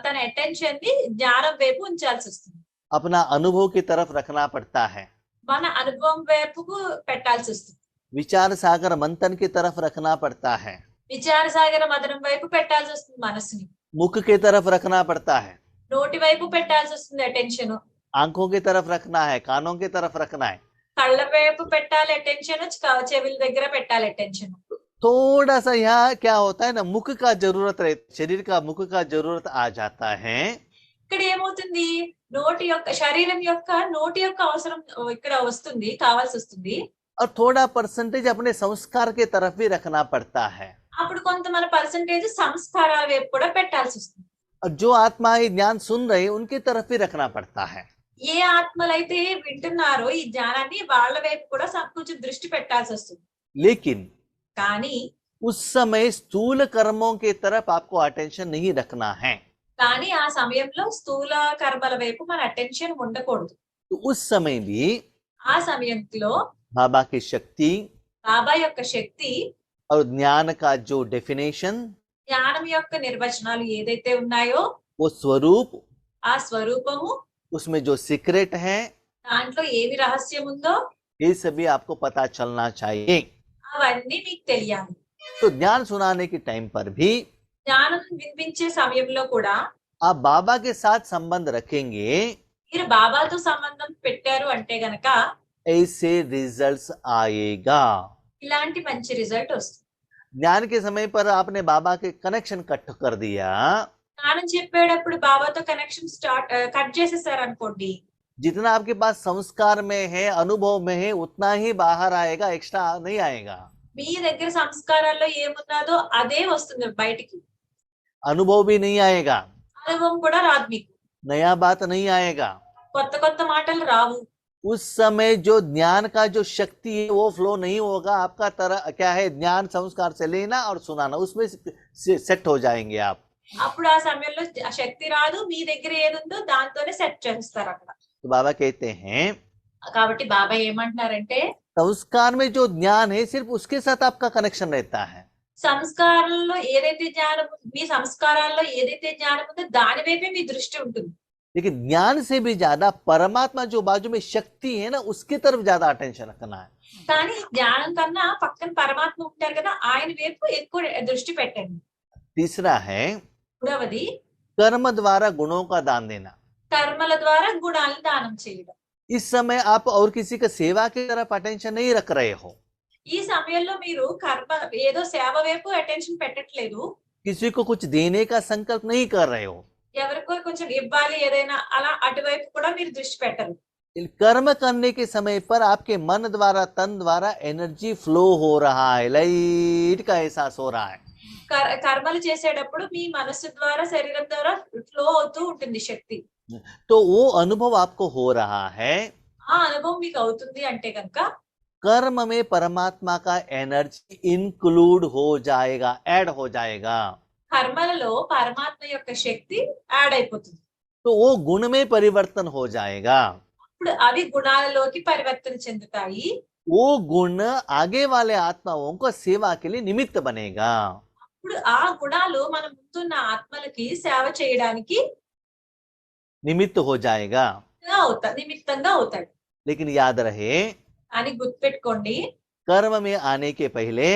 తన అటెన్షన్ ని జ్ఞానం వైపు ఉంచాల్సి వస్తుంది. अपना अनुभव की तरफ रखना पड़ता है। మన అనుభవం వైపుకు పెట్టాల్సి వస్తుంది. विचार सागर मंथन की तरफ रखना पड़ता है। విచార సాగర మదనం వైపు పెట్టాల్సి వస్తుంది మనసుని. मुख की तरफ रखना पड़ता है। నోటి వైపు పెట్టాల్సి వస్తుంది అటెన్షన్. आंखों की तरफ रखना है, कानों की तरफ रखना है। కళ్ళ వైపు పెట్టాలి అటెన్షన్, చెవుల దగ్గర పెట్టాలి అటెన్షన్. थोड़ा सा यहाँ क्या होता है ना, मुख का जरूरत रहे, शरीर का मुख का जरूरत आ जाता है। ఇక్కడ ఏమవుతుంది, నోటి యొక్క శరీరం యొక్క నోటి యొక్క అవసరం ఇక్కడ వస్తుంది, కావాల్సి వస్తుంది. और थोड़ा परसेंटेज अपने संस्कार के तरफ भी रखना पड़ता है। అప్పుడు కొంత మన పర్సంటేజ్ సంస్కారాల వైపు కూడా పెట్టాల్సి వస్తుంది. और जो आत्मा ये ज्ञान सुन रहे उनकी तरफ भी रखना पड़ता है। ఏ ఆత్మలైతే వింటున్నారో ఈ జ్ఞానాన్ని వాళ్ళ వైపు కూడా కొంచెం దృష్టి పెట్టాల్సి వస్తుంది. लेकिन కానీ उस समय स्थूल कर्मों की तरफ आपको अटेंशन नहीं रखना है। కానీ ఆ సమయంలో స్థూల కర్మల వైపు మన అటెన్షన్ ఉండకూడదు. तो उस समय भी ఆ సమయంలో बाबा की शक्ति బాబా యొక్క శక్తి और ज्ञान का जो डेफिनेशन, జ్ఞానం యొక్క నిర్వచనాలు ఏదైతే ఉన్నాయో वो स्वरूप, ఆ స్వరూపము उसमें जो सीक्रेट है, దాంట్లో ఏమి రహస్యం ఉందో ये सभी आपको पता चलना चाहिए। అవన్నీ మీకు తెలియాలి. तो ज्ञान सुनाने के टाइम पर भी జ్ఞానం వినిపించే సమయంలో కూడా आप बाबा के साथ संबंध रखेंगे, మీరు బాబాతో సంబంధం పెట్టారు అంటే గనక ऐसे रिजल्ट्स आएगा। ఇలాంటి మంచి రిజల్ట్ వస్తుంది. ज्ञान के समय पर आपने बाबा के कनेक्शन कट कर दिया, జ్ఞానం చెప్పేటప్పుడు బాబాతో కనెక్షన్ కట్ చేసేసారు అనుకోండి, जितना आपके पास संस्कार में है, अनुभव में है, उतना ही बाहर आएगा, एक्स्ट्रा नहीं आएगा। మీ దగ్గర సంస్కారాల్లో ఏమున్నదో అదే వస్తుంది బయటికి. अनुभव भी नहीं आएगा, అనుభవం కూడా రాదు మీకు, नया बात नहीं आएगा। కొత్త కొత్త మాటలు రావు. उस समय जो ज्ञान का जो शक्ति है वो फ्लो नहीं होगा। आपका तरह क्या है, ज्ञान संस्कार से लेना और सुनाना, उसमें सेट हो जाएंगे आप। అప్పుడు ఆ సమయంలో ఆ శక్తి రాదు, మీ దగ్గర ఏది ఉందో దాంతోనే సెట్ చేస్తారు అక్కడ. तो बाबा कहते हैं కాబట్టి బాబా ఏమంటున్నారంటే संस्कार में जो ज्ञान है सिर्फ उसके साथ आपका कनेक्शन रहता है। సంస్కారంలో ఏదైతే జ్ఞానం మీ సంస్కారాల్లో ఏదైతే జ్ఞానం ఉందో దాని వైపే మీ దృష్టి ఉంటుంది. लेकिन ज्ञान से भी ज्यादा परमात्मा जो बाजू में शक्ति है ना, उसकी तरफ ज्यादा अटेंशन रखना है। కానీ జ్ఞానం కన్నా పక్కన పరమాత్మ ఉంటారు కదా, ఆయన వైపు ఎక్కువ దృష్టి పెట్టండి. तीसरा है మూడవది कर्म द्वारा गुणों का दान देना। కర్మల ద్వారా గుణాలను దానం చేయడం. इस समय आप और किसी का सेवा की तरफ अटेंशन नहीं रख रहे हो, ఈ సమయంలో మీరు కర్మ ఏదో సేవ వైపు అటెన్షన్ పెట్టట్లేదు, किसी को कुछ देने का संकल्प नहीं कर रहे हो। ఎవరికో కొంచెం ఇవ్వాలి ఏదైనా అలా అటువైపు కూడా మీరు దృష్టి పెట్టరు. कर्म करने के समय पर आपके मन द्वारा, तन द्वारा एनर्जी फ्लो हो रहा है, लाइट का एहसास हो रहा है। కర్మలు చేసేటప్పుడు మీ మనస్సు ద్వారా శరీరం ద్వారా ఫ్లో అవుతూ ఉంటుంది శక్తి. तो वो अनुभव आपको हो रहा है, ఆ అనుభవం మీకు అవుతుంది అంటే కనుక कर्म में परमात्मा का एनर्जी इंक्लूड हो जाएगा, ऐड हो जाएगा। కర్మలలో పరమాత్మ యొక్క శక్తి యాడ్ అయిపోతుంది. तो वो गुण में परिवर्तन हो जाएगा। ఇప్పుడు అవి గుణాలలోకి పరివర్తన చెందుతాయి. वो गुण आगे वाले आत्माओं को सेवा के लिए निमित्त बनेगा। ఇప్పుడు ఆ గుణాలు మన ముందున్న ఆత్మలకి సేవ చేయడానికి निमित्त हो जाएगा। నిమిత్తంగా అవుతాయి. लेकिन याद रहे, అని గుర్తుపెట్టుకోండి, कर्म में आने के पहले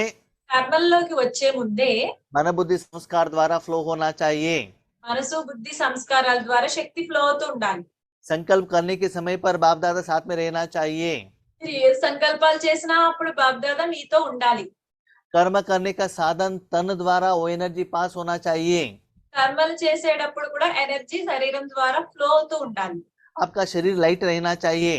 కర్మల్లోకి వచ్చే ముందే मन बुद्धि संस्कार द्वारा फ्लो होना चाहिए। మనసు బుద్ధి సంస్కారాల ద్వారా శక్తి ఫ్లో అవుతూ ఉండాలి. संकल्प करने के समय पर बाप दादा साथ में रहना चाहिए। మీరు ఏ సంకల్పాలు చేసినా అప్పుడు బాబ్దాదా మీతో ఉండాలి. कर्म करने का साधन तन द्वारा वो एनर्जी पास होना चाहिए। కర్మలు చేసేటప్పుడు కూడా ఎనర్జీ శరీరం ద్వారా ఫ్లో అవుతూ ఉండాలి. आपका शरीर लाइट रहना चाहिए।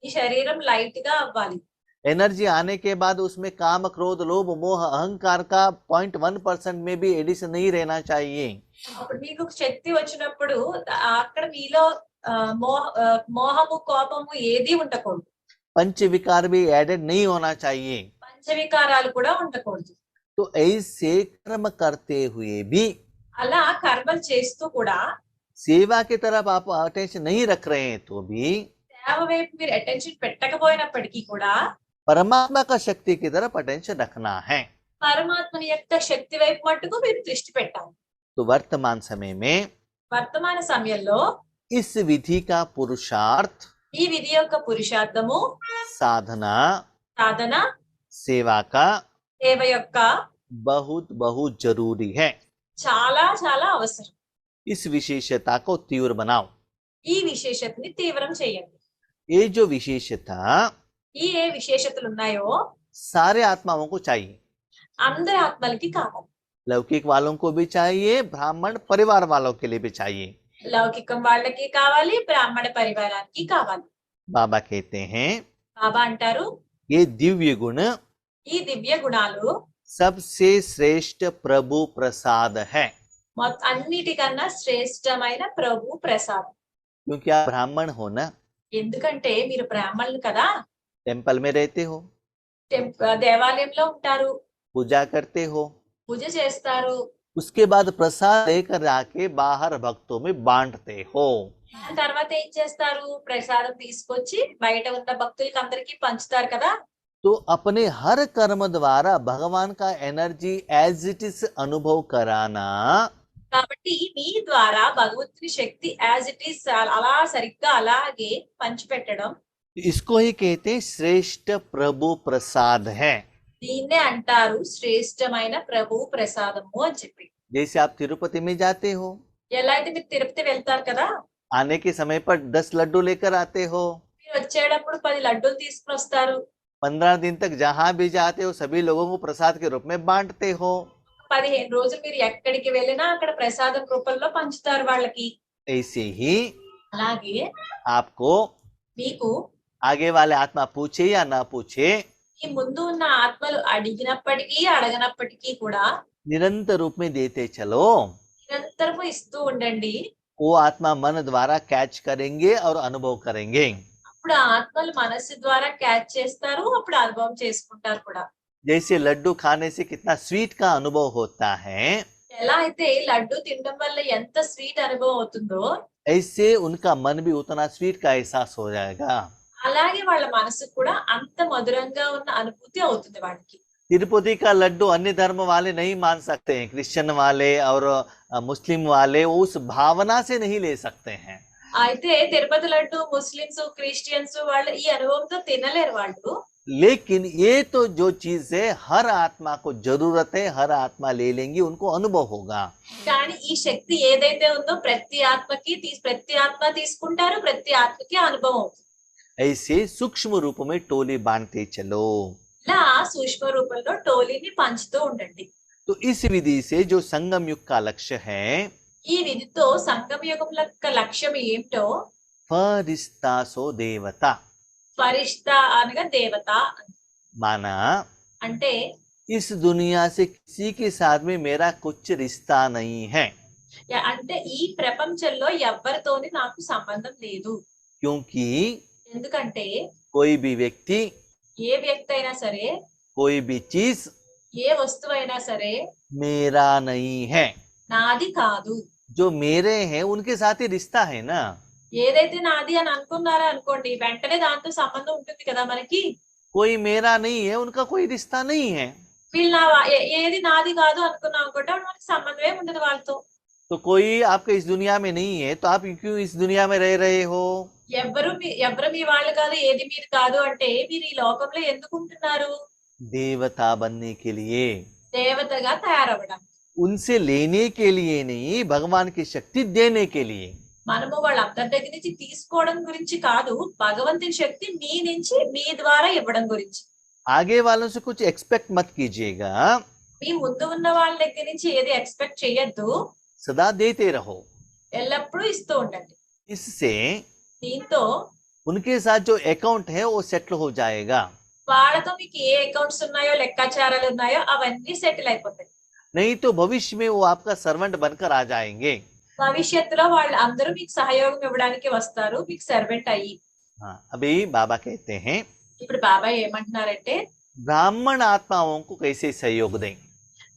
ఈ శరీరం లైట్ గా అవ్వాలి. एनर्जी आने के बाद उसमें काम, क्रोध, लोभ, मोह, अहंकार का 0.1% में भी एडिशन नहीं रहना चाहिए। అప్పుడు మీకు శక్తి వచ్చినప్పుడు అక్కడ మీలో మోహము కోపము ఏది ఉండకూడదు. पंच विकार भी एडेड नहीं होना चाहिए। పంచవికారాలు కూడా ఉండకూడదు. तो ऐसे कर्म करते हुए भी అలా కర్మలు చేస్తూ కూడా सेवा की तरफ आप अटेंशन नहीं रख रहे हैं तो भी సేవ వైపు మీరు అటెన్షన్ పెట్టకపోయినప్పటికీ కూడా परमात्मा का शक्ति की तरफ अटेंशन रखना है। పరమాత్మని యొక్క శక్తి వైపు మట్టుకు మీరు దృష్టి పెట్టాలి. तो वर्तमान समय में వర్తమాన సమయంలో इस विधि का पुरुषार्थ, ఈ విధి యొక్క పురుషార్థము, साधना, సాధన, सेवा का సేవ యొక్క बहुत बहुत जरूरी है। చాలా చాలా అవసరం. इस विशेषता को तीव्र बनाओ। ఈ విశేషతని తీవ్రం చేయండి. ये जो विशेषता ఈ ఏ విశేషతలు ఉన్నాయో सारे आत्माओं को चाहिए। అందరి ఆత్మలకి కావాలి. लौकिक वालों को भी चाहिए, ब्राह्मण परिवार वालों के लिए भी चाहिए। లౌకికం వాళ్ళకి కావాలి, బ్రాహ్మణ పరివారానికి కావాలి. बाबा कहते हैं బాబా అంటారు, ये दिव्य गुण ఈ దివ్య గుణాలు सबसे श्रेष्ठ प्रभु प्रसाद है। అన్నిటికన్నా శ్రేష్టమైన ప్రభు ప్రసాదం. क्योंकि आप ब्राह्मण हो ना, ఎందుకంటే మీరు బ్రాహ్మణులు కదా, टेम्पल में रहते हो, దేవాలయంలో ఉంటారు, पूजा करते हो, పూజ చేస్తారు. उसके बाद प्रसाद लेकर आके बाहर भक्तों में बांटते हो। దాని తర్వాత ఏం చేస్తారు, ప్రసాదం తీసుకొచ్చి బయట ఉన్న భక్తులకి అందరికీ పంచుతారు కదా. तो अपने हर कर्म द्वारा भगवान का एनर्जी एज इट इज अनुभव कराना, కాబట్టి మీ ద్వారా భగవంతుని శక్తి యాజ్ ఇట్ ఈస్ అలా సరిగ్గా అలాగే పంచిపెట్టడం, इसको ही कहते हैं श्रेष्ठ प्रभु प्रसाद है। దీన్నే అంటారు శ్రేష్టమైన ప్రభు ప్రసాదము అని చెప్పి. जैसे आप तिरुपति में जाते हो, ఎలా అయితే మీరు తిరుపతి వెళ్తారు కదా, आने के समय पर 10 लड्डू लेकर आते हो, మీరు వచ్చేటప్పుడు 10 లడ్డూలు తీసుకుని వస్తారు. 15 दिन तक जहां भी जाते हो सभी लोगों को प्रसाद के रूप में बांटते हो। 15 రోజులు మీరు ఎక్కడికి వెళ్ళినా అక్కడ ప్రసాదం రూపంలో పంచుతారు వాళ్ళకి. ऐसे ही అలాగే आपको మీకు आगे वाले आत्मा पूछे या ना पूछे, ఈ ముందు ఉన్న ఆత్మలు అడిగినప్పటికీ అడగనప్పటికీ కూడా निरंतर रूप में देते चलो। నిరంతరము ఇస్తూ ఉండండి. वो आत्मा मन द्वारा कैच करेंगे और अनुभव करेंगे। అప్పుడు ఆ ఆత్మలు మనస్సు ద్వారా క్యాచ్ చేస్తారు, అప్పుడు అనుభవం చేసుకుంటారు కూడా. जैसे लड्डू खाने से कितना स्वीट का अनुभव होता है, ఎలా అయితే లడ్డు తినడం వల్ల ఎంత స్వీట్ అనుభవం అవుతుందో, ऐसे उनका मन भी उतना स्वीट का एहसास हो जाएगा। అలాగే వాళ్ళ మనసు కూడా అంత మధురంగా ఉన్న అనుభూతి అవుతుంది వాడికి. तिरुपति का लड्डू अन्य धर्म वाले नहीं मान सकते हैं, क्रिश्चियन वाले और मुस्लिम वाले उस भावना से नहीं ले सकते हैं। అయితే తిరుపతి లడ్డు ముస్లిమ్స్ క్రిస్టియన్స్ వాళ్ళు ఈ అనుభవంతో తినలేరు వాళ్ళు. लेकिन ये तो जो चीज है हर आत्मा को जरूरत है, हर आत्मा ले लेंगी, उनको अनुभव होगा। కానీ ఈ శక్తి ఏదైతే ఉందో ప్రతి ఆత్మ తీసుకుంటారు, ప్రతి ఆత్మకి అనుభవం అవుతుంది. ऐसे सूक्ष्म रूप में टोली बांटते चलो। ఇలా సూక్ష్మ రూపంలో టోలీని పంచుతూ ఉండండి. तो इस विधि से जो संगम युग का लक्ष्य है, ఈ విధితో సంగమ యుగం యొక్క లక్ష్యం ఏమిటో, फरिश्ता सो देवता, ఫరిష్త అనగా దేవత माना అంటే इस दुनिया से किसी के साथ में मेरा कुछ रिश्ता नहीं है, అంటే ఈ ప్రపంచంలో ఎవ్వరితోని నాకు సంబంధం లేదు. क्योंकि ఎందుకంటే कोई भी व्यक्ति, ఏ వ్యక్తి అయినా సరే, कोई भी चीज ఏ వస్తువు అయినా సరే मेरा नहीं है। నాది కాదు. जो मेरे हैं उनके साथ ही रिश्ता है ना। ఏదైతే నాది అని అనుకున్నారా అనుకోండి, వెంటనే దాంతో సంబంధం ఉంటుంది కదా మనకి. कोई मेरा नहीं है, उनका कोई रिश्ता नहीं है। వీళ్ళు ఏది నాది కాదు అనుకున్నాం అనుకుంటే అప్పుడు మనకి సంబంధమే ఉండదు వాళ్ళతో. तो कोई आपके इस दुनिया में नहीं है तो आप क्यों इस दुनिया में रह रहे हो? ఎవరు మీ వాళ్ళు కాదు, ఏది మీరు కాదు అంటే మీరు ఈ లోకంలో ఎందుకు ఉంటున్నారు? देवता बनने के लिए, దేవతగా తయారవ్వడానికి. उनसे लेने के लिए नहीं, भगवान की शक्ति देने के लिए। మనము వాళ్ళందరి దగ్గర నుంచి తీసుకోవడం గురించి కాదు, భగవంతుని శక్తి మీ నుంచి మీ ద్వారా ఇవ్వడం గురించి. आगे वालों से कुछ एक्सपेक्ट मत कीजिएगा, మీ ముందు ఉన్న వాళ్ళ దగ్గర నుంచి ఏది ఎక్స్పెక్ట్ చేయొద్దు, सदा देते रहो। ఎల్లప్పుడూ ఇస్తూ ఉండండి. इससे దీంతో उनके साथ जो अकाउंट है वो सेटल हो जाएगा। వాళ్ళతో మీకు ఏ అకౌంట్స్ ఉన్నాయో లెక్కాచారాలు ఉన్నాయో అవన్నీ సెటిల్ అయిపోతాయి. नहीं तो भविष्य में वो आपका सर्वेंट बनकर आ जाएंगे। భవిష్యత్తులో వాళ్ళు అందరూ మీకు సహయోగం ఇవ్వడానికి వస్తారు, మీకు సర్వెంట్ అయ్యి. हाँ, अभी बाबा कहते हैं ఇప్పుడు బాబాయ్ ఏమంటున్నారంటే, ब्राह्मण आत्माओं को कैसे सहयोग दें।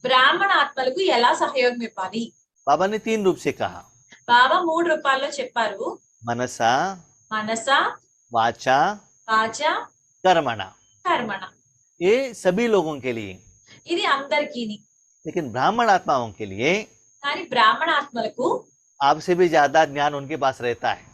బ్రాహ్మణ ఆత్మలకు ఎలా సహయోగం ఇవ్వాలి? बाबा ने 3 रूप से कहा, బాబా 3 రూపాల్లో చెప్పారు. मनसा, మనస, वाचा, వాచ, कर्मणा। కర్మణ. ये सभी लोगों के लिए, ఇది అందరికీని. लेकिन ब्राह्मण आत्माओं के लिए కానీ బ్రాహ్మణ ఆత్మలకు आपसे भी ज्यादा ज्ञान उनके पास रहता है।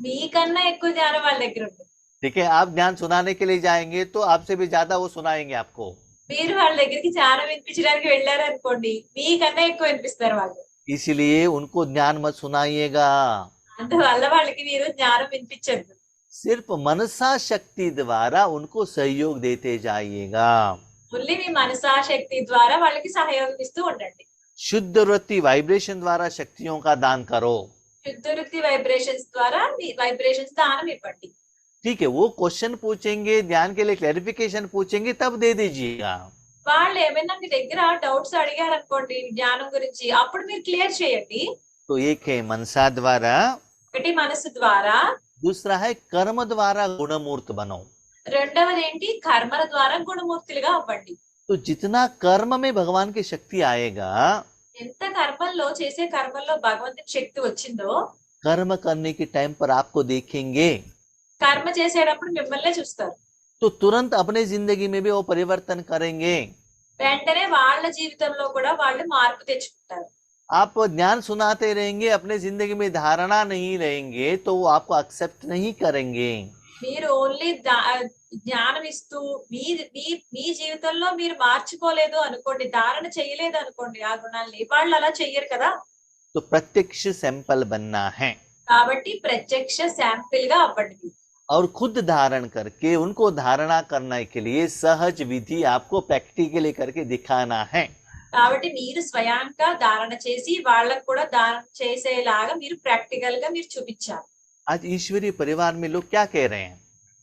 మీకన్నా ఎక్కువ జ్ఞానం వాళ్ళ దగ్గర ఉంటుంది. ठीक है, आप ज्ञान सुनाने के लिए जाएंगे तो आपसे भी ज्यादा वो सुनाएंगे आपको। మీరు వాళ్ళ దగ్గరికి జ్ఞానం వినిపించడానికి వెళ్ళారు అనుకోండి, మీకన్నా ఎక్కువ వినిపిస్తారు వాళ్ళు. इसलिए उनको ज्ञान मत सुनाइएगा। అందువల్ల వాళ్ళకి మీరు జ్ఞానం వినిపించద్దు. सिर्फ मनसा शक्ति द्वारा उनको सहयोग देते जाइएगा। ఓన్లీ మీ మనసా శక్తి ద్వారా వాళ్ళకి సహయోగం ఇస్తూ ఉండండి. शुद्ध वृत्ति वाइब्रेशन द्वारा शक्तियों का दान करो। శుద్ధ వృత్తి వైబ్రేషన్స్ ద్వారా మీ వైబ్రేషన్స్ దానం ఇవ్వండి. ठीक है, वो क्वेश्चन पूछेंगे, ध्यान के लिए क्लैरिफिकेशन पूछेंगे, तब दे दीजिएगा। వాళ్ళు ఏమైనా మీ దగ్గర డౌట్స్ అడిగారు అనుకోండి జ్ఞానం గురించి, అప్పుడు మీరు క్లియర్ చేయండి. तो एक है मनसा द्वारा, ఒకటి మనసు ద్వారా, दूसरा है कर्म द्वारा गुणमूर्त बनो। రెండవది ఏంటి కర్మల ద్వారా గుణమూర్తులుగా అవ్వండి. तो जितना कर्म में भगवान की शक्ति आएगा, ఎంత కర్మల్లో చేసే కర్మల్లో భగవంతుని శక్తి వచ్చిందో, कर्म करने के टाइम पर आपको देखेंगे। కర్మ చేసేటప్పుడు మిమ్మల్నే చూస్తారు. तो तुरंत अपने जिंदगी में भी वो परिवर्तन करेंगे। వెంటనే వాళ్ళ జీవితంలో కూడా వాళ్ళు మార్పు తెచ్చుకుంటారు. आप ज्ञान सुनाते रहेंगे, अपने जिंदगी में धारणा नहीं रहेंगे, तो वो आपको एक्सेप्ट नहीं करेंगे। మీరు ఓన్లీ జ్ఞానం ఇస్తూ మీ మీ మీ జీవితంలో మీరు మార్చుకోలేదు అనుకోండి, ధారణ చేయలేదు అనుకోండి ఆ గుణాల్ని, వాళ్ళు అలా చెయ్యరు కదా. तो प्रत्यक्ष सैंपल बनना है కాబట్టి ప్రత్యక్ష శాంపిల్ గా అవ్వండి और खुद धारण करके उनको धारणा करने के लिए सहज विधि आपको प्रैक्टिकली करके दिखाना है। కాబట్టి మీరు స్వయంగా ధారణ చేసి వాళ్ళకు కూడా ధారణ చేసేలాగా మీరు ప్రాక్టికల్ గా మీరు చూపించాలి. आज ईश्वरीय परिवार में लोग क्या कह रहे हैं?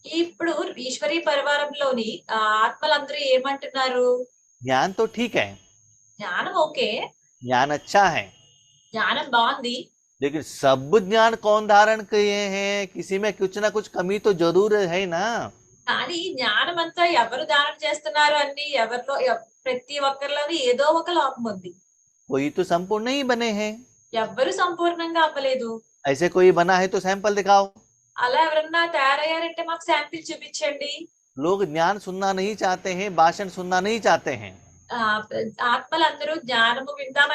ఇప్పుడు ఈశ్వరీ పరివారంలోని ఆత్మలందరూ ఏమంటున్నారు? ज्ञान तो ठीक है, జ్ఞానం ఓకే, ज्ञान अच्छा है, జ్ఞానం బాగుంది, लेकिन सब ज्ञान कौन धारण किए हैं? किसी में कुछ ना कुछ कमी तो जरूर है ना। కానీ జ్ఞానం అంతా ఎవరు ధారణ చేస్తున్నారు అన్ని ఎవరిలో ప్రతి ఒక్కరిలోని ఏదో ఒక లోపం ఉంది. कोई तो संपूर्ण नहीं बने हैं। ఎవ్వరు సంపూర్ణంగా అవ్వలేదు. ऐसे कोई बना है तो सैंपल दिखाओ। అలా ఎవరన్నా తయారయ్యారంటే మాకు శాంపిల్ చూపించండి. लोग ज्ञान सुनना नहीं चाहते हैं, भाषण सुनना नहीं चाहते हैं। ఆత్మలందరూ జ్ఞానము విందాం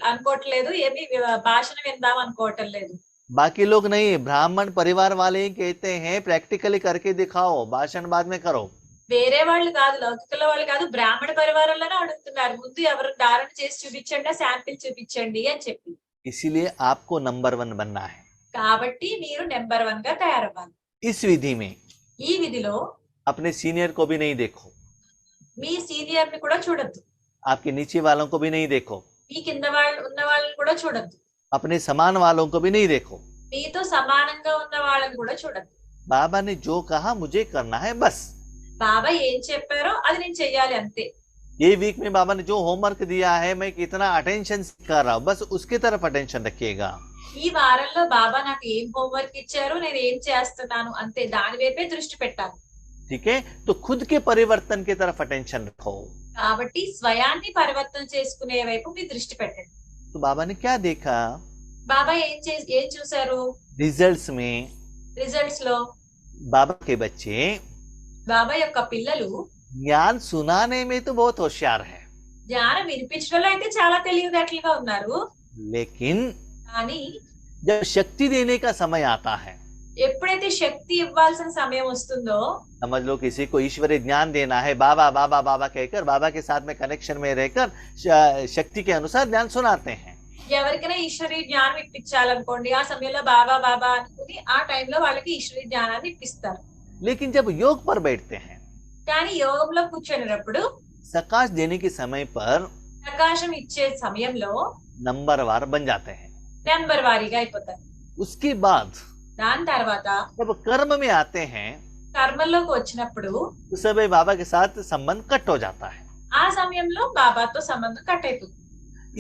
అనుకోవట్లేదు, ఏమి భాషను విందాం అనుకోవటం లేదు. बाकी लोग नहीं, ब्राह्मण परिवार वाले ही कहते हैं प्रैक्टिकली करके दिखाओ, भाषण बाद में करो। వేరే వాళ్ళు కాదు, లౌకికుల వాళ్ళు కాదు, బ్రాహ్మణ పరివారంలోనే అడుగుతున్నారు, ముందు ఎవరు ధారణ చేసి చూపించండి, శాంపిల్ చూపించండి అని చెప్పి. इसीलिए आपको नंबर 1 बनना है। కాబట్టి మీరు నెంబర్ 1 గా తయారవ్వాలి. इस विधि में ఈ విధిలో अपने सीनियर को भी नहीं देखो, మీ సీనియర్ ని కూడా చూడొద్దు, आपके नीचे वालों को भी नहीं देखो, మీ కింద వాళ్ళు ఉన్న వాళ్ళని కూడా చూడొద్దు, अपने समान वालों को भी नहीं देखो। మీతో సమానంగా ఉన్న వాళ్ళని కూడా చూడొద్దు. बाबा ने जो कहा मुझे करना है बस। బాబా ఏం చెప్పారో అది నేను చెయ్యాలి అంతే. ये वीक में बाबा ने जो होमवर्क दिया है, मैं कितना अटेंशन कर रहा हूँ, बस उसकी तरफ अटेंशन रखिएगा। ఈ వారంలో బాబా నాకు ఏం హోంవర్క్ ఇచ్చారు, నేను ఏం చేస్తున్నాను అంతే, దాని వైపే దృష్టి పెట్టాలి. ठीक है, तो खुद के परिवर्तन की तरफ अटेंशन रखो। కాబట్టి స్వయాన్ని పరివర్తన చేసుకునే వైపు మీ దృష్టి పెట్టండి. तो बाबा ने क्या देखा? బాబా ఏం చూసారు? रिजल्ट्स में రిజల్ట్స్ లో बाबा के बच्चे బాబా యొక్క పిల్లలు ज्ञान सुनाने में तो बहुत होशियार है, జ్ఞానం వినిపించడంలో అయితే చాలా తెలివితేటలుగా ఉన్నారు. लेकिन కానీ जब शक्ति देने का समय आता है, ఎప్పుడైతే శక్తి ఇవ్వాల్సిన సమయం వస్తుందో, समझ लो किसी को ईश्वरीय ज्ञान देना है, बाबा बाबा बाबा कहकर बाबा के साथ में कनेक्शन में रहकर शक्ति के अनुसार ज्ञान सुनाते हैं। ఎవరికైనా ఈశ్వరీ జ్ఞానం ఇప్పించాలనుకోండి, ఆ సమయంలో బాబా బాబా అనుకుని ఆ టైంలో వాళ్ళకి ఈశ్వరీ జ్ఞానాన్ని ఇప్పిస్తారు. लेकिन जब योग पर बैठते हैं, కానీ యోగంలో కూర్చొనినప్పుడు प्रकाश देने के समय पर ప్రకాశం ఇచ్చే సమయంలో नंबरवार बन जाते हैं। నెంబర్ వారీగా అయిపోతారు. उसके बाद దాని తర్వాత जब कर्म में आते हैं, కర్మల్లోకి వచ్చినప్పుడు उस समय बाबा के साथ संबंध कट हो जाता है। ఆ సమయంలో బాబాతో సంబంధం కట్ అయిపోతుంది.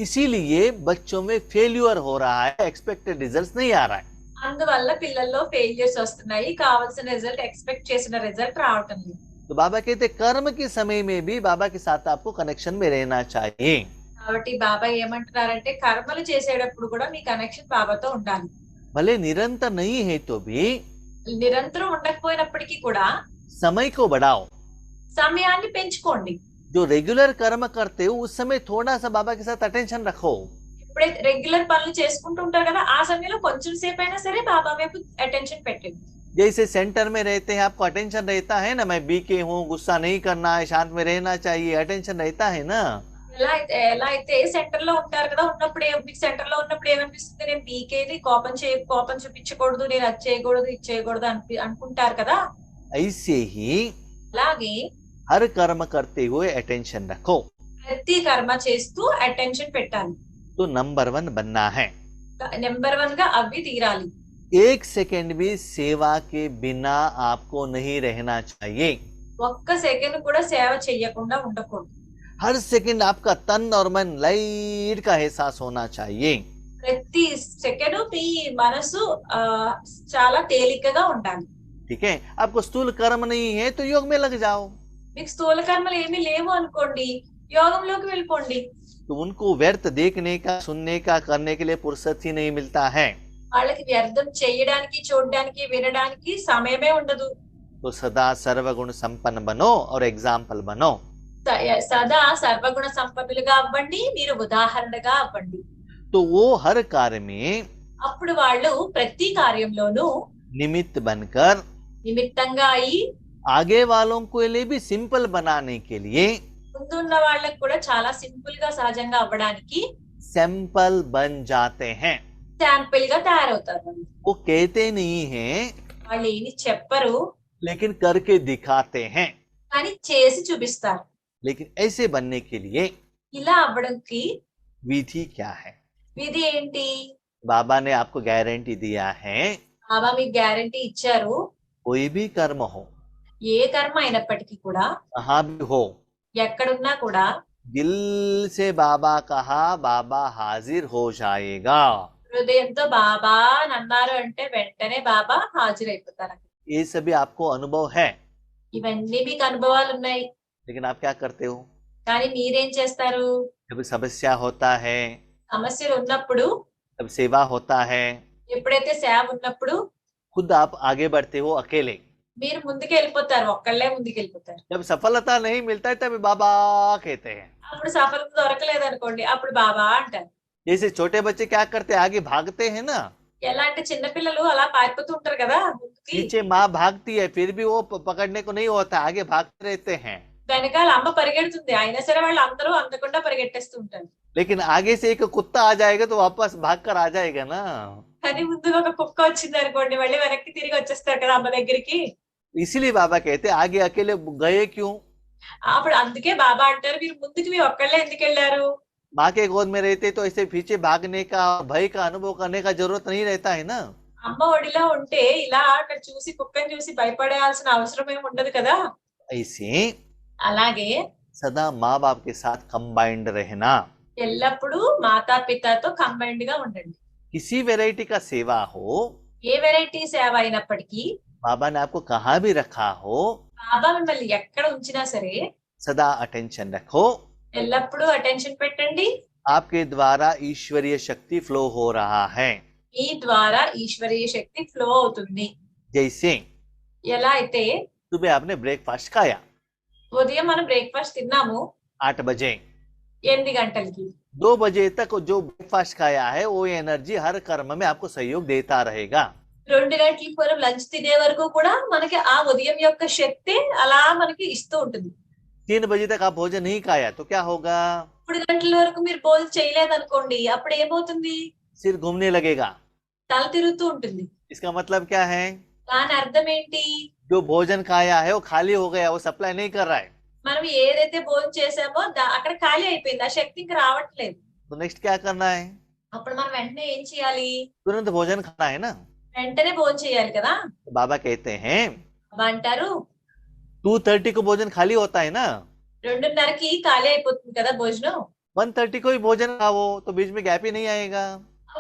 इसीलिए बच्चों में फेल्यूर हो रहा है, एक्सपेक्टेड रिजल्ट्स नहीं आ रहा है। అందువల్ల పిల్లల్లో ఫెయిల్యూర్స్ వస్తున్నాయి, కావాల్సిన రిజల్ట్ ఎక్స్పెక్ట్ చేసిన రిజల్ట్ రావటం లేదు. तो बाबा कहते कर्म के समय में भी बाबा के साथ आपको कनेक्शन में रहना चाहिए। కాబట్టి బాబా ఏమంటున్నారంటే కర్మలు చేసేటప్పుడు కూడా మీ కనెక్షన్ బాబాతో ఉండాలి. भले निरंतर नहीं है तो भी నిరంతరం ఉండకపోయినప్పటికీ కూడా समय को बढ़ाओ। సమయాన్ని పెంచుకోండి. जो रेगुलर कर्म करते हो उस समय थोड़ा सा बाबा के साथ अटेंशन रखो। ఎప్పుడైతే రెగ్యులర్ పనులు చేసుకుంటూ ఉంటారు కదా, ఆ సమయంలో కొంచెం సేపు అయినా సరే బాబా వైపు అటెన్షన్ పెట్టండి. जैसे सेंटर में रहते हैं, आपको अटेंशन रहता है ना, मैं बीके हूँ, गुस्सा नहीं करना है, शांत में रहना चाहिए, अटेंशन रहता है ना। ఎలా అయితే సెంటర్ లో ఉంటారు కదా, ఉన్నప్పుడు మీకు సెంటర్ లో ఉన్నప్పుడు ఏమనిపిస్తుంది, నేను బీకేది కోపం చూపించకూడదు, నేను అది చేయకూడదు ఇది చేయకూడదు అనుకుంటారు కదా. ऐसे ही అలాగే हर कर्म करते हुए अटेंशन रखो, ప్రతి కర్మ చేస్తూ అటెన్షన్ పెట్టాలి. तो नंबर 1 बनना है। నెంబర్ 1 గా అవి తీరాలి. एक सेकंड भी सेवा के बिना आपको नहीं रहना चाहिए। ఒక్క సెకండ్ కూడా సేవ చెయ్యకుండా ఉండకూడదు. हर सेकंड आपका तन और मन लाइट का एहसास होना चाहिए। ప్రతి సెకండ్ మీ మనసు చాలా తేలికగా ఉండాలి. ठीक है, आपको स्थूल कर्म नहीं है तो योग में लग जाओ। మీకు స్థూల కర్మలు ఏమీ లేవు అనుకోండి, యోగంలోకి వెళ్ళిపోండి. तो उनको व्यर्थ देखने का, सुनने का, करने के लिए फुर्सत ही नहीं मिलता है। వాళ్ళకి వ్యర్థం చేయడానికి, చూడడానికి, వినడానికి సమయమే ఉండదు. तो सदा सर्वगुण संपन्न बनो और एग्जाम्पल बनो। సదా సర్వగుణ సంపన్నులుగా అవ్వండి, మీరు ఉదాహరణగా అవ్వండి. तो वो हर कार्य में అప్పుడు వాళ్ళు ప్రతి కార్యంలోనూ निमित्त बनकर నిమిత్తంగా అయి आगे वालों के लिए भी सिंपल बनाने के लिए ముందున్న వాళ్ళకి కూడా చాలా సింపుల్ గా సహజంగా అవ్వడానికి सैंपल बन जाते हैं। శాంపిల్ గా తయారవుతారు వాళ్ళు. वो कहते नहीं हैं వాళ్ళు ఏమి చెప్పరు, लेकिन करके दिखाते हैं। కానీ చేసి చూపిస్తారు. लेकिन ऐसे बनने के लिए ఇలా అవ్వడానికి विधि क्या है? విధి ఏంటి? बाबा ने आपको गारंटी दिया है, బాబా మీకు గ్యారంటీ ఇచ్చారు. कोई भी कर्म हो, ఏ కర్మ అయినప్పటికీ కూడా, कहाँ भी हो, ఎక్కడున్నా కూడా दिल से बाबा कहा, बाबा हाजिर हो जाएगा। హృదయంతో బాబా అని అన్నారు అంటే వెంటనే బాబా హాజరైపోతారు. ये सभी आपको अनुभव है, ఇవన్నీ మీకు అనుభవాలు ఉన్నాయి. लेकिन आप क्या करते हो? కానీ మీరేం చేస్తారు? जब समस्या होता है, సమస్యలు ఉన్నప్పుడు, जब सेवा होता है, ఎప్పుడైతే సేవ ఉన్నప్పుడు खुद आप आगे बढ़ते हो अकेले। మీరు ముందుకు వెళ్ళిపోతారు, ఒక్కళ్ళే ముందుకు వెళ్ళిపోతారు. जब सफलता नहीं मिलता है तभी बाबा कहते हैं। అప్పుడు సఫలత దొరకలేదు అనుకోండి, అప్పుడు బాబా అంటారు. जैसे छोटे बच्चे क्या करते हैं, आगे भागते हैं ना, ఎలా అంటే చిన్నపిల్లలు అలా పారిపోతూ ఉంటారు కదా ముందుకి. पीछे माँ भागती है फिर भी वो पकड़ने को नहीं होता, आगे भागते रहते हैं। వెనకాల అమ్మ పరిగెడుతుంది, అయినా సరే వాళ్ళు అందరూ అందకుండా పరిగెట్టేస్తూ ఉంటారు. लेकिन आगे से एक कुत्ता आ जाएगा तो वापस भाग कर आ जाएगा ना। కానీ ముందుగా ఒక కుక్క వచ్చింది అనుకోండి, మళ్ళీ వెనక్కి తిరిగి వచ్చేస్తారు కదా అమ్మ దగ్గరికి. इसीलिए बाबा कहते हैं आगे अकेले गए क्यों? అప్పుడు అందుకే బాబా అంటారు, మీరు ముందుకు మీ ఒక్కళ్ళే ఎందుకు వెళ్ళారు? माँ के गोद में रहते तो ऐसे पीछे भागने का, भय का अनुभव करने का जरूरत नहीं रहता है ना। అమ్మ ఒడిలో ఉంటే ఇలా అక్కడ చూసి కుక్కని చూసి భయపడాల్సిన అవసరం ఏమి ఉండదు కదా. ऐसे అలాగే सदा माँ बाप के साथ कंबाइंड रहना, ఎల్లప్పుడూ మాతాపితతో కంబైన్డ్ గా ఉండండి. किसी वैरायटी का सेवा हो, ఏ వెరైటీ సేవ అయినప్పటికీ, बाबा ने आपको कहाँ भी रखा हो, బాబా మిమ్మల్ని ఎక్కడ ఉంచినా సరే सदा अटेंशन रखो। ఎల్లప్పుడూ అటెన్షన్ పెట్టండి. आपके द्वारा ईश्वरीय शक्ति फ्लो हो रहा है। మీ ద్వారా ఈశ్వరీయ శక్తి ఫ్లో అవుతుంది. जैसे ఎలా అయితే सुबह आपने ब्रेकफास्ट खाया ఉదయం మనం బ్రేక్ఫాస్ట్ తిన్నాము 8 बजे, 8 గంటలకి, 2 बजे तक जो ब्रेकफास्ट खाया है वो एनर्जी हर कर्म में आपको सहयोग देता रहेगा। 2 గంటలకి మనం లంచ్ తినే వరకు కూడా మనకి ఆ ఉదయం యొక్క శక్తి అలా మనకి ఇస్తూ ఉంటుంది. 3 बजे तक आप भोजन नहीं खाया तो क्या होगा? 3 గంటల వరకు మీరు భోజనం చేయలేదనుకోండి, అప్పుడు ఏమవుతుంది? सिर घूमने लगेगा। తల తిరుగుతూ ఉంటుంది. इसका मतलब क्या है? దాని అర్థం ఏంటి? जो भोजन खाया है वो खाली हो गया, वो सप्लाई नहीं कर रहा है। మనం ఏదైతే భోజనం చేసామో అక్కడ ఖాళీ అయిపోయింది, ఆ శక్తి ఇంకా రావట్లేదు. तो नेक्स्ट क्या करना है? అప్పుడు మనం వెంటనే ఏం చేయాలి? तुरंत भोजन खाना है ना। వెంటనే భోజనం చేయాలి కదా. तो बाबा कहते हैं బాబా అంటారు 2:30 को भोजन खाली होता है ना, 2:30కి ఖాళీ అయిపోతుంది కదా భోజనం. 1:30 को भी भोजन खाओ तो बीच में गैप ही नहीं आएगा।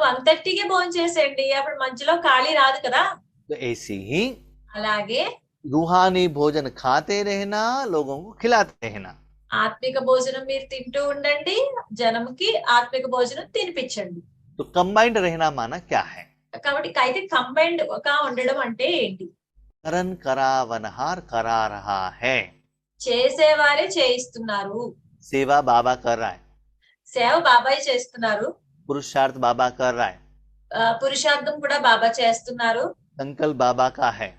1:30కే భోజనం చేసేయండి, అప్పుడు మధ్యలో ఖాళీ రాదు కదా. तो ऐसे ही అలాగే रूहानी भोजन खाते रहना, लोगों को खिलाते रहना। ఆత్మిక భోజనం మీరు తింటూ ఉండండి, జనంకి ఆత్మిక భోజనం తినిపించండి. तो कंबाइंड रहना माना क्या है? కాబట్టి అయితే కంబైన్డ్ గా ఉండడం అంటే ఏంటి? करन करावनहार करा रहा है, చేసేవారే చేయిస్తున్నారు, सेवा बाबा कर रहा है, సేవ బాబాయ్ చేస్తున్నారు, पुरुषार्थ बाबा कर रहा है, పురుషార్థం కూడా బాబా చేస్తున్నారు, संकल्प बाबा का है,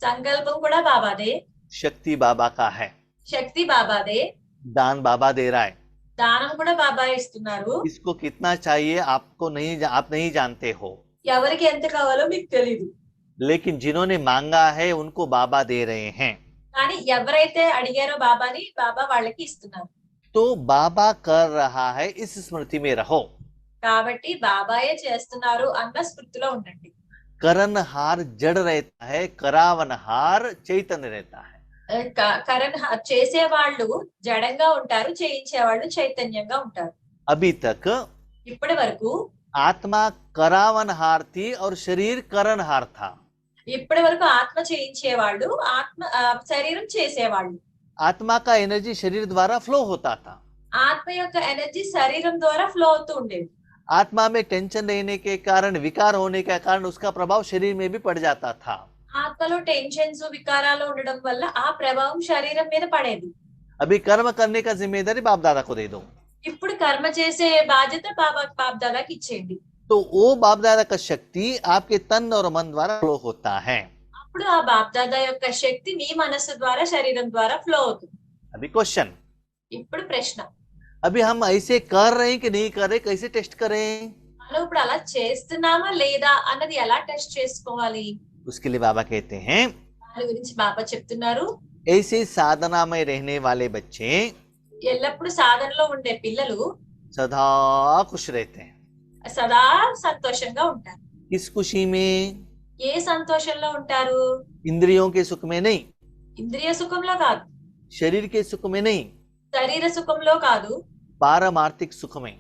సంకల్పం కూడా బాబాదే, शक्ति बाबा का है, శక్తి బాబాదే, दान बाबा दे रहा है। దానం కూడా బాబా ఇస్తున్నారు. इसको कितना चाहिए आपको आप नहीं जानते हो, ఎవరికి ఎంత కావాలో మీకు తెలియదు, लेकिन जिन्होंने मांगा है उनको बाबा दे रहे हैं। కానీ ఎవరైతే అడిగారో బాబాని బాబా వాళ్ళకి ఇస్తున్నారు. तो बाबा कर रहा है इस स्मृति में रहो। కాబట్టి బాబాయే చేస్తున్నారు అన్న స్మృతిలో ఉండండి. करनहार जड़ रहता है, करावनहार चैतन्य रहता है। కరణ్ చేసే వాళ్ళు జడంగా ఉంటారు, చేయించే వాళ్ళు చైతన్యంగా ఉంటారు. अभी तक ఇప్పటి వరకు आत्मा करावनहार थी और शरीर करणहार था। ఇప్పటి వరకు ఆత్మ చేయించేవాళ్ళు, శరీరం చేసేవాళ్ళు. आत्मा का एनर्जी शरीर द्वारा फ्लो होता था। ఆత్మ యొక్క ఎనర్జీ శరీరం ద్వారా ఫ్లో అవుతూ ఉండేది. आत्मा में टेंशन रहने के कारण, विकार होने के कारण उसका प्रभाव शरीर में भी पड़ जाता था। ఆత్మలో టెన్షన్స్ వికారాలు ఉండడం వల్ల ఆ ప్రభావం శరీరం మీద పడేది. अभी कर्म करने का जिम्मेदारी बाप दादा को दे दो, ఇప్పుడు కర్మ చేసే బాధ్యత బాప్ దాదాకి ఇచ్చేయండి. तो वो बाप दादा का शक्ति आपके तन और मन द्वारा फ्लो होता है. అప్పుడు ఆ బాప్ దాదా యొక్క శక్తి మీ మనస్సు ద్వారా శరీరం ద్వారా ఫ్లో అవుతుంది. अभी क्वेश्चन, ఇప్పుడు ప్రశ్న, अभी हम ऐसे कर रहे हैं कि नहीं कर रहे, कैसे टेस्ट करें? మనం ఇప్పుడు అలా చేస్తున్నామా లేదా అన్నది ఎలా టెస్ట్ చేసుకోవాలి? उसके लिए बाबा कहते हैं, దాని గురించి బాబా చెప్తున్నారు. ऐसे साधना में रहने वाले बच्चे ఎల్లప్పుడు సాధనలో ఉండే పిల్లలు सदा खुश रहते हैं. సదా సంతోషంగా ఉంటారు. किस खुशी में? ఏ సంతోషంలో ఉంటారు? इंद्रियों के सुख में नहीं, ఇంద్రియ సుఖంలో కాదు, शरीर के सुख में नहीं, శరీర సుఖంలో కాదు, पारमार्थिक सुख में.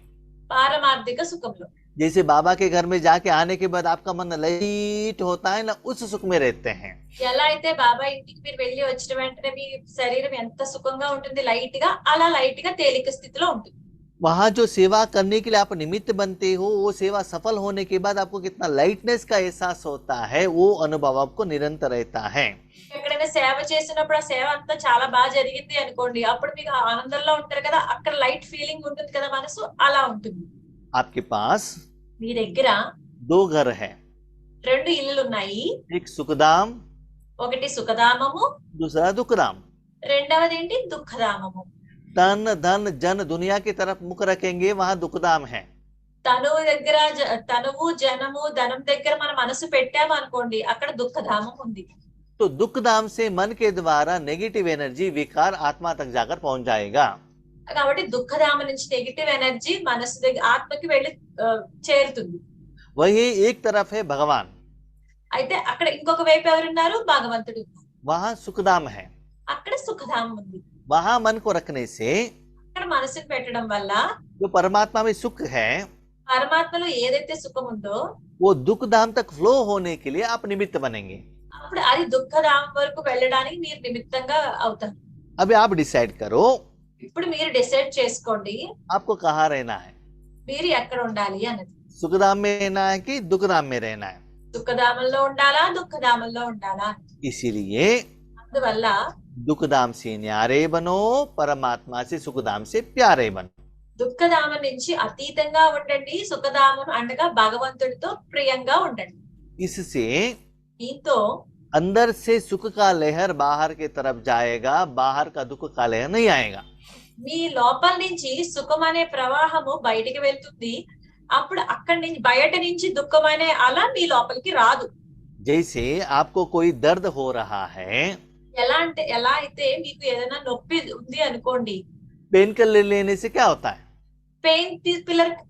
పారమార్థిక సుఖంలో. जैसे बाबा के घर में जाके आने के बाद आपका मन लाइट होता है ना, उस सुख में रहते हैं. ఎలా అయితే బాబా ఇంటికి మీరు వెళ్ళి వచ్చిన వెంటనే మీ శరీరం ఎంత సుఖంగా ఉంటుంది, లైట్ గా, అలా లైట్ గా తేలిక స్థితిలో ఉంటుంది. वहां जो सेवा करने के लिए आप निमित्त बनते हो, वो सेवा सफल होने के बाद आपको कितना लाइटनेस का एहसास होता है, वो अनुभव आपको निरंतर रहता है. ఎక్కడైనా సేవ చేసినప్పుడు ఆ సేవ అంతా చాలా బాగా జరిగింది అనుకోండి, అప్పుడు మీకు ఆనందంలో ఉంటారు కదా, అక్కడ లైట్ ఫీలింగ్ ఉంటుంది కదా మనసు, అలా ఉంటుంది. आपके पास మీ దగ్గర 2 घर है, 2 ఇల్లులు ఉన్నాయి. एक सुखधाम, ఒకటి సుఖధామము, दूसरा दुखधाम. రెండవది ఏంటి? దుఃఖధామము. तन धन जन दुनिया की तरफ मुख रखेंगे, वहां दुखधाम है. తనువు దగ్గర తనువు జనము ధనం దగ్గర మన మనసు పెట్టాము అనుకోండి, అక్కడ దుఃఖధామం ఉంది. तो दुखधाम से मन के द्वारा नेगेटिव एनर्जी विकार आत्मा तक जाकर पहुंच जाएगा. కాబట్టి దుఃఖధామ నుంచి నెగిటివ్ ఎనర్జీ మనసు దగ్గర ఆత్మకి వెళ్ళి చేరుతుంది. वही एक तरफ है भगवान, అయితే అక్కడ ఇంకొక వైపు ఎవరున్నారు? భగవంతుడు ఉన్నారు. वहां सुखधाम है. అక్కడ సుఖధామం ఉంది. वहां मन को रखने से అక్కడ మనసుని పెట్టడం వల్ల जो परमात्मा में सुख है, పరమాత్మలో ఏదైతే సుఖం ఉందో वो दुखधाम तक फ्लो होने के लिए आप निमित्त बनेंगे. అప్పుడు అది దుఃఖధామం వరకు వెళ్ళడానికి మీరు నిమిత్తంగా అవుతారు. अभी आप डिसाइड करो ఇప్పుడు మీరు డిసైడ్ చేసుకోండి आपको कहाँ रहना है, మీరు ఎక్కడ ఉండాలి అన్నది. सुखधाम में रहना है कि दुखधाम में रहना है. సుఖధామంలో ఉండాలా దుఃఖధామంలో ఉండాలా? इसीलिए అందువల్ల दुखधाम से न्यारे बनो, परमात्मा से सुखधाम से प्यारे बनो. దుఃఖధామం నుంచి అతీతంగా ఉండండి, సుఖధామం అనగా భగవంతుడితో ప్రియంగా ఉండండి. इससे దీంతో अंदर से सुख का लहर बाहर की तरफ जाएगा, बाहर का दुख का लहर नहीं आएगा. మీ లోపల నుంచి సుఖం అనే ప్రవాహము బయటికి వెళ్తుంది, అప్పుడు అక్కడి నుంచి బయట నుంచి దుఃఖం అనే అలా మీ లోపలికి రాదు. जैसे आपको कोई दर्द हो रहा है, ఎలా అయితే మీకు ఏదైనా నొప్పి ఉంది అనుకోండి, पेन किलर लेने से क्या होता है? పెయిన్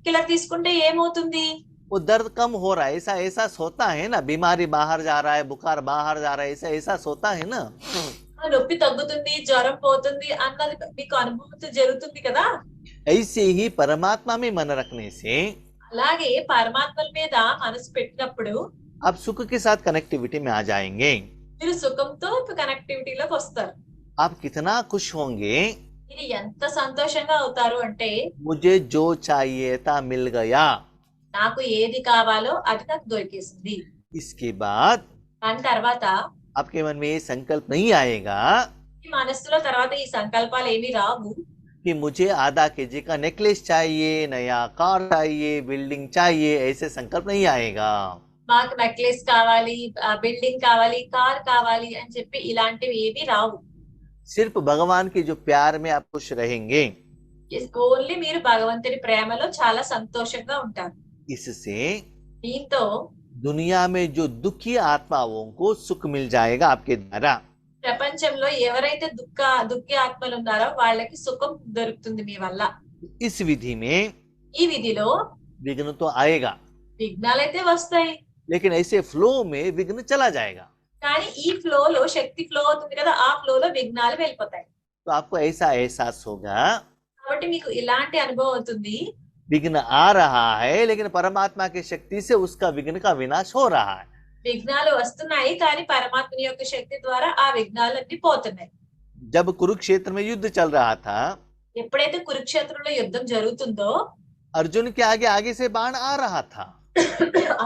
కిల్లర్ తీసుకుంటే ఏమవుతుంది? वो दर्द कम हो रहा है, ऐसा एहसास होता है ना. बीमारी बाहर जा रहा है, बुखार बाहर जा रहा है, ऐसा एहसास होता है ना. ఆ నొప్పి తగ్గుతుంది, జ్వరం పోతుంది అన్నది మీకు అనుభూతి జరుగుతుంది కదా. ऐसे ही परमात्मा में मन रखने से అలాగే పరమాత్మల మీద మనసు పెట్టినప్పుడు आप सुख के साथ कनेक्टिविटी में आ जाएंगे. మీరు సుఖంతో కనెక్టివిటీలోకి వస్తారు. आप कितना खुश होंगे, మీరు ఎంత సంతోషంగా అవుతారు అంటే, मुझे जो चाहिए था मिल गया. నాకు ఏది కావాలో అది నాకు దొరికేసింది. इसके बाद దాని తర్వాత आपके मन में ये संकल्प नहीं आएगा మీ మనస్సులో తర్వాత ఈ సంకల్పాలు ఏమీ రావు. कि मुझे आधा केजी का नेकलेस चाहिए, नया कार चाहिए, बिल्डिंग चाहिए, ऐसे संकल्प नहीं आएगा. మాకు నెక్లెస్ కావాలి, బిల్డింగ్ కావాలి, కార్ కావాలి అని చెప్పి ఇలాంటివి ఏమీ రావు. सिर्फ भगवान के जो प्यार में आप खुश रहेंगे. ఓన్లీ మీరు భగవంతుడి ప్రేమలో చాలా సంతోషంగా ఉంటారు. इससे దీంతో दुनिया में जो दुखी आत्माओं को सुख मिल जाएगा आपके द्वारा. ప్రపంచంలో ఎవరైతే దుఃఖి ఆత్మలు ఉన్నారో వాళ్ళకి సుఖం దొరుకుతుంది మీ వల్ల. इस विधि में ఈ విధిలో विघ्न तो आएगा, విఘ్నాలైతే వస్తాయి, लेकिन ऐसे फ्लो में विघ्न चला जाएगा. కానీ ఈ ఫ్లోలో శక్తి ఫ్లో అవుతుంది కదా, ఆ ఫ్లోలో విఘ్నాలు వెళ్ళిపోతాయి. तो आपको ऐसा एहसास होगा కాబట్టి మీకు ఇలాంటి అనుభవం అవుతుంది. विघ्न आ रहा है, लेकिन परमात्मा की शक्ति से उसका विघ्न का विनाश हो रहा है. విఘ్నాలు వస్తున్నాయి కానీ పరమాత్మ యొక్క శక్తి ద్వారా ఆ విఘ్నాలన్నీ పోతున్నాయి. जब कुरुक्षेत्र में युद्ध चल रहा था, ఎప్పుడైతే కురుక్షేత్రంలో యుద్ధం జరుగుతుందో अर्जुन के आगे आगे से बाण आ रहा था.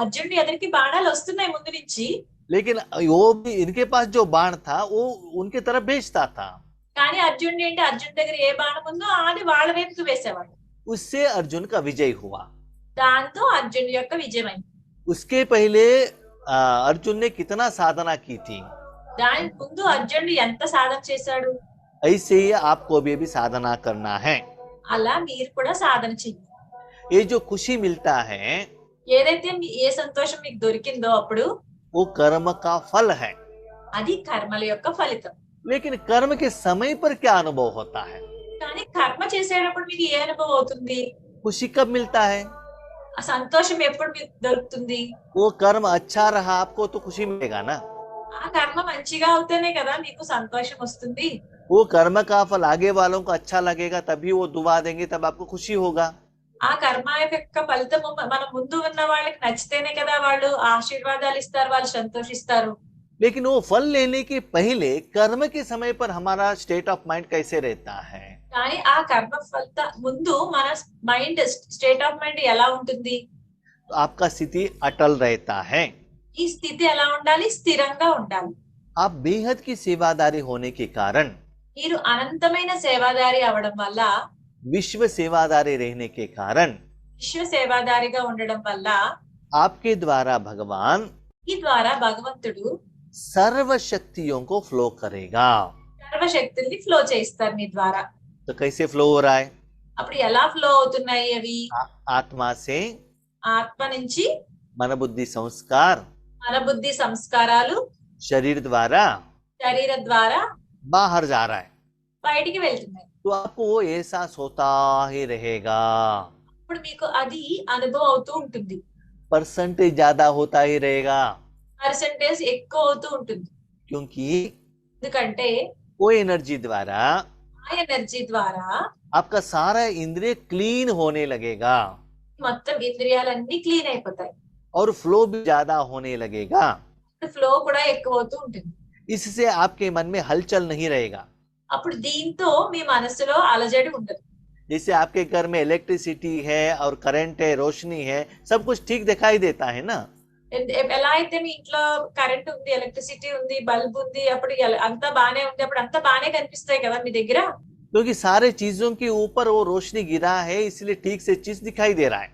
అర్జునుడి ఎదురికి బాణాలు వస్తున్నాయి ముందు నుంచి. लेकिन वो भी इनके पास जो बाण था वो उनके तरफ भेजता था, కానీ అర్జునుడు ఏంటి, అర్జునుడి దగ్గర ఏ బాణం ఉందో అది వాళ్ళ వైపుకి వేసేవాడు. उससे अर्जुन का विजय हुआ। దాంతో అర్జునుడి యొక్క విజయమైంది. उसके पहले अर्जुन ने कितना साधना की थी, దాని ముందు అర్జునుడు ఎంత సాధన చేశాడు. ऐसे ही आपको भी साधना करना है। అలా మీరు కూడా సాధన చెయ్యండి. ये जो खुशी मिलता है ఏదైతే ఏ సంతోషం మీకు దొరికిందో అప్పుడు वो कर्म का फल है। అది కర్మల యొక్క ఫలితం. लेकिन कर्म के समय पर क्या अनुभव होता है? కానీ కర్మ చేసేటప్పుడు మీకు ఏ అనుభవం అవుతుంది? खुशी कब मिलता है? ఆ సంతోషం ఎప్పుడు మీకు దొరుకుతుంది? वो कर्म अच्छा रहा आपको तो खुशी मिलेगा ना। ఆ కర్మ మంచిగా అవుతేనే కదా మీకు సంతోషం వస్తుంది. वो कर्म का फल आगे वालों को अच्छा लगेगा, तभी वो दुआ देंगे, तब आपको खुशी होगा। ఆ కర్మ యొక్క ఫలితము మన ముందు ఉన్న వాళ్ళకి నచ్చితేనే కదా వాళ్ళు ఆశీర్వాదాలు ఇస్తారు, వాళ్ళు సంతోషిస్తారు. लेकिन वो फल लेने के पहले कर्म के समय पर हमारा स्टेट ऑफ माइंड कैसे रहता है? కానీ ఆ కర్మ ఫలిత ముందు మన మైండ్ స్టేట్ ఆఫ్ మైండ్ ఎలా ఉంటుంది? तो आपका स्थिति अटल रहता है। ఈ స్థితి ఎలా ఉండాలి? స్థిరంగా ఉండాలి. आप बेहद की सेवादारी होने के कारण, మీరు అనంతమైన సేవాదారి అవడం వల్ల, विश्व सेवादारी रहने के कारण విశ్వ సేవాదారిగా ఉండడం వల్ల आपके द्वारा भगवान ఈ ద్వారా భగవంతుడు सर्व शक्तियों को फ्लो करेगा। సర్వశక్తుల్ని ఫ్లో చేస్తారు మీ ద్వారా. तो कैसे फ्लो हो रहा है? అప్పుడు ఎలా ఫ్లో అవుతున్నాయి అవి? आत्मा से ఆత్మ నుంచి मन बुद्धि संस्कार, మన బుద్ధి సంస్కారాలు शरीर द्वारा శరీర ద్వారా बाहर जा रहा है। బయటికి వెళ్తున్నాయి. तो आपको वो एहसास होता ही रहेगा, ఇప్పుడు మీకు అది అనుభవం అవుతూ ఉంటుంది. परसेंटेज ज्यादा होता ही रहेगा, పర్సెంటేజ్ ఎక్కువ అవుతూ ఉంటుంది. क्योंकि ఎందుకంటే वो एनर्जी द्वारा ఆ ఎనర్జీ ద్వారా आपका सारा इंद्रिय क्लीन होने लगेगा మొత్తం ఇంద్రియాలన్నీ క్లీన్ అయిపోతాయి. और फ्लो भी ज्यादा होने लगेगा। ఫ్లో కూడా ఎక్కువ అవుతూ ఉంటుంది. इससे आपके मन में हलचल नहीं रहेगा। అప్పుడు దీంతో మీ మనసులో అలజడి ఉండదు. जैसे आपके घर में इलेक्ट्रिसिटी है और करंट है, रोशनी है, सब कुछ ठीक दिखाई देता है ना। ఎలా అయితే మీ ఇంట్లో కరెంట్ ఉంది, ఎలక్ట్రిసిటీ ఉంది, బల్బ్ ఉంది, అప్పుడు అంతా బానే ఉంది, అప్పుడు అంతా బానే కనిపిస్తాయి కదా మీ దగ్గర. क्योंकि सारे चीजों के ऊपर वो रोशनी गिरा है, इसलिए ठीक से चीज दिखाई दे रहा है।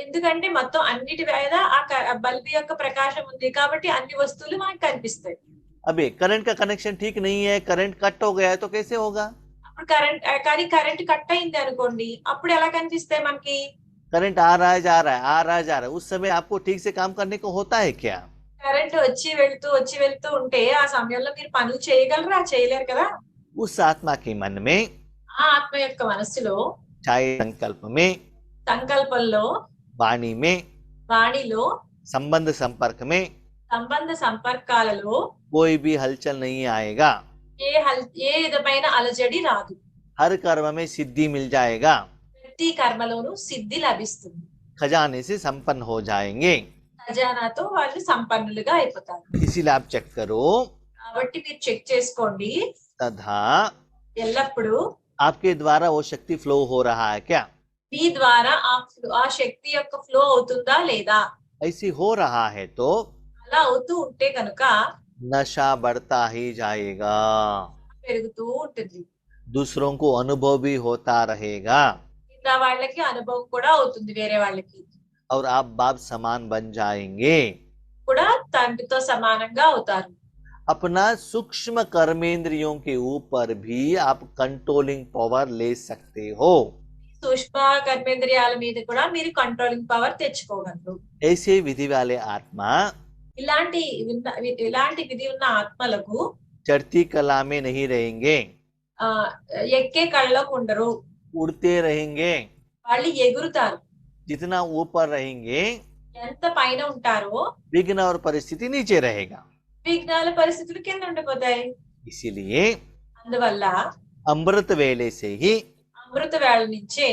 ఎందుకంటే మొత్తం అన్నిటి మీద ఆ బల్బ్ యొక్క ప్రకాశం ఉంది కాబట్టి అన్ని వస్తువులు మనకు కనిపిస్తాయి. अबे करंट का कनेक्शन ठीक नहीं है, करंट कट हो गया है, तो कैसे होगा? అప్పుడు కరెంట్ కట్ అయింది అనుకోండి, అప్పుడు ఎలా కనిపిస్తాయి మనకి? करंट आ रहा है जा रहा है, आ रहा है जा रहा है, उस समय आपको ठीक से काम करने को होता है क्या? కరెంట్ వచ్చి వెళ్తూ ఉంటే ఆ సమయంలో మీరు పనులు చేయగలరా? చేయలేరు కదా. उस आत्मा के मन में, ఆ ఆత్మ యొక్క మనస్సులో, चाहे संकल्प में, సంకల్పంలో, वाणी में, వాణిలో, संबंध संपर्क में సంబంధ సంపర్కాలలో कोई भी हलचल नहीं आएगा। ఏ విధమైన అలజడి రాదు. हर कर्म में सिद्धि मिल जाएगा, ప్రతి కర్మలోనూ సిద్ధి లభిస్తుంది. खजाने से संपन्न हो जाएंगे। ఖజానాతో వాళ్ళు సంపన్నులుగా అయిపోతారు. इसीलिए आप चेक करो, కాబట్టి మీరు చెక్ చేసుకోండి, तथा ఎల్లప్పుడూ आपके द्वारा वो शक्ति फ्लो हो रहा है क्या? మీ ద్వారా ఆ శక్తి యొక్క ఫ్లో అవుతుందా లేదా? ऐसी हो रहा है तो అలా అవుతూ ఉంటే కనుక नशा बढ़ता ही जाएगा, పెరుగుతూ ఉంటుంది. दूसरों को अनुभव भी होता रहेगा మిగతా వాళ్ళకి అనుభవం కూడా అవుతుంది, వేరే వాళ్ళకి और आप बाप समान बन जाएंगे। కూడా తండ్రితో సమానంగా అవుతారు. अपना सूक्ष्म कर्मेंद्रियों के ऊपर भी आप कंट्रोलिंग पावर ले सकते हो। సూక్ష్మ కర్మేంద్రియాల మీద కూడా మీరు కంట్రోలింగ్ పవర్ తెచ్చుకోగలరు. ऐसे विधि वाले आत्मा ఇలాంటి విధి ఉన్న ఆత్మలకు चढ़ती कला में नहीं रहेंगे, ఆ ఎక్కే కళ్ళకు ఉండరు, उड़ते रहेंगे। వాళ్ళు ఎగురుతారు. जितना ऊपर रहेंगे ఎంత పైన ఉంటారో विघ्न और परिस्थिति नीचे रहेगा। విఘ్నాల పరిస్థితులు కింద ఉండిపోతాయి. इसीलिए అందువల్ల अमृत वेले से ही అమృత వేళ నుంచే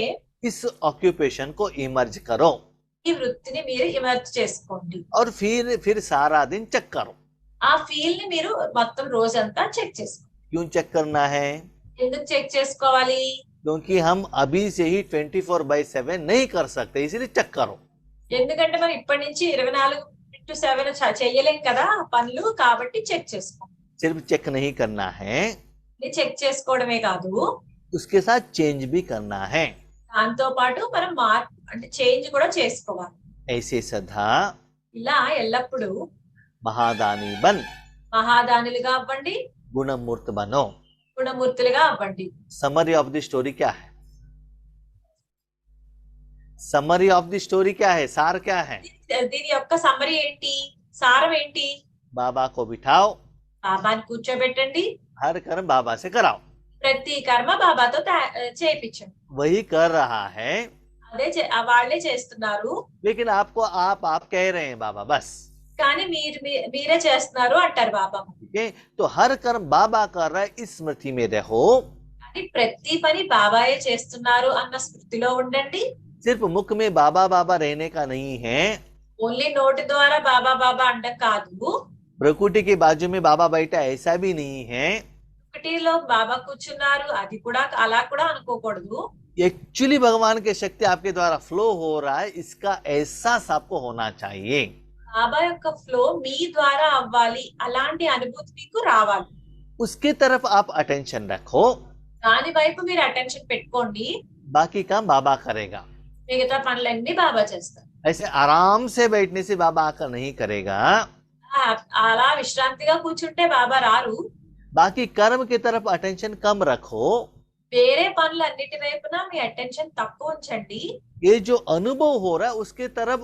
इस ऑक्यूपेशन को इमर्ज करो ఈ వృత్తిని మీరు ఇమర్జ్ చేసుకోండి. और फिर सारा दिन चेक करो। ఆ ఫీల్ ని మీరు మొత్తం రోజంతా చెక్ చేసుకోండి. क्यों चेक करना है? ఎందుకు చెక్ చేసుకోవాలి? क्योंकि हम अभी से ही 24/7 नहीं कर सकते, इसलिए चेक करो। ఎందుకంటే మనం ఇప్పటి నుంచి 24 to 7 చేయలేం కదా పనులు, కాబట్టి చెక్ చేసుకో. सिर्फ चेक नहीं करना है, చెక్ చేసుకోవడమే కాదు, उसके साथ चेंज भी करना है. దాంతో పాటు మనం మార్పు అంటే చేంజ్ కూడా చేసుకోవాలి. ऐसे सदा ఇలా ఎల్లప్పుడూ महादानी बन, మహాదానులుగా అవ్వండి, गुणमूर्त बनो. గుణమూర్తులుగా అవ్వండి. समरी ऑफ द स्टोरी क्या है? समरी ऑफ द स्टोरी क्या है? सार क्या है? దీని యొక్క సమ్మరీ ఏంటి, సారం ఏంటి? बाबा को बिठाओ, బాబాని కూర్చోబెట్టండి, हर कर्म बाबा से कराओ. ప్రతి కర్మ బాబాతో చేయించండి. वही कर रहा है, అదే వాళ్ళే చేస్తున్నారు, लेकिन आपको आप कह रहे हैं बाबा बस. కానీ మీరే చేస్తున్నారు అంటారు బాబా. ठीक है, तो हर कर्म बाबा कर रहा है, इस स्मृति में रहो. కానీ ప్రతి పని బాబాయే చేస్తున్నారు అన్న స్మృతిలో ఉండండి. सिर्फ मुख में बाबा बाबा रहने का नहीं है. ఓన్లీ నోటి ద్వారా బాబా బాబా అండం కాదు, प्रकृति के बाजू में बाबा बैठा ऐसा भी नहीं है. ఒకటిలో బాబా కూర్చున్నారు అది కూడా అలా కూడా అనుకోకూడదు. एक्चुअली भगवान की शक्ति आपके द्वारा फ्लो हो रहा है, इसका एहसास आपको होना चाहिए. బాబా యొక్క ఫ్లో మీ ద్వారా అవ్వాలి, అలాంటి అనుభూతి మీకు రావాలి. उसके तरफ आप अटेंशन रखो, దాని వైపు మీరు అటెన్షన్ పెట్టుకోండి, बाकी काम बाबा करेगा. మిగతా పనులన్నీ బాబా చేస్తారు. ऐसे आराम से बैठने से बाबा आकर नहीं करेगा. అలా విశ్రాంతిగా కూర్చుంటే బాబా రారు. बाकी कर्म की तरफ अटेंशन कम रखो. వేరే పనులన్నిటి వైపున మీ అటెన్షన్ తక్కువ ఉంచండి. ये जो अनुभव हो रहा है उसके तरफ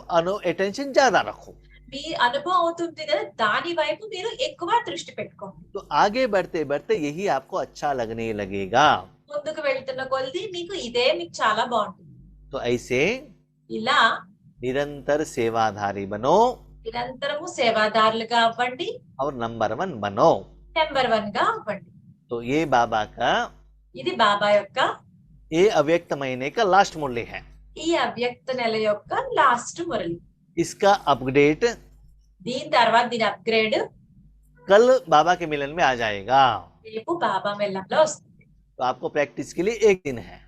अटेंशन ज्यादा रखो. మీ అనుభవం అవుతుంది కదా, దాని వైపు మీరు ఎక్కువ దృష్టి పెట్టుకోండి. तो आगे बढ़ते बढ़ते यही आपको अच्छा लगने लगेगा. ముందుకు వెళ్తున్న కొద్ది మీకు చాలా బాగుంటుంది. तो ऐसे ఇలా निरंतर सेवाधारी बनो నిరంతరము సేవాదారులుగా అవ్వండి, और नंबर 1 बनो. నెంబర్ 1 గా అవ్వండి. तो ये बाबा का ఇది బాబా యొక్క ये अव्यक्त महीने का लास्ट मूल्य है. ఈ అవ్యక్త నెల యొక్క లాస్ట్ మురళి. इसका अपडेट దీని తర్వాత దీని అప్గ్రేడ్ कल बाबा के मिलन में आ जाएगा. రేపు బాబా మెల్లంలో వస్తుంది. तो आपको प्रैक्टिस के लिए एक दिन है.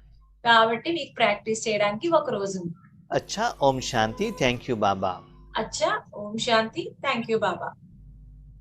కాబట్టి మీకు ప్రాక్టీస్ చేయడానికి ఒక రోజు ఉంది. अच्छा, ओम शांति. थैंक यू बाबा. అచ్చా, ఓం శాంతి. Thank you Baba.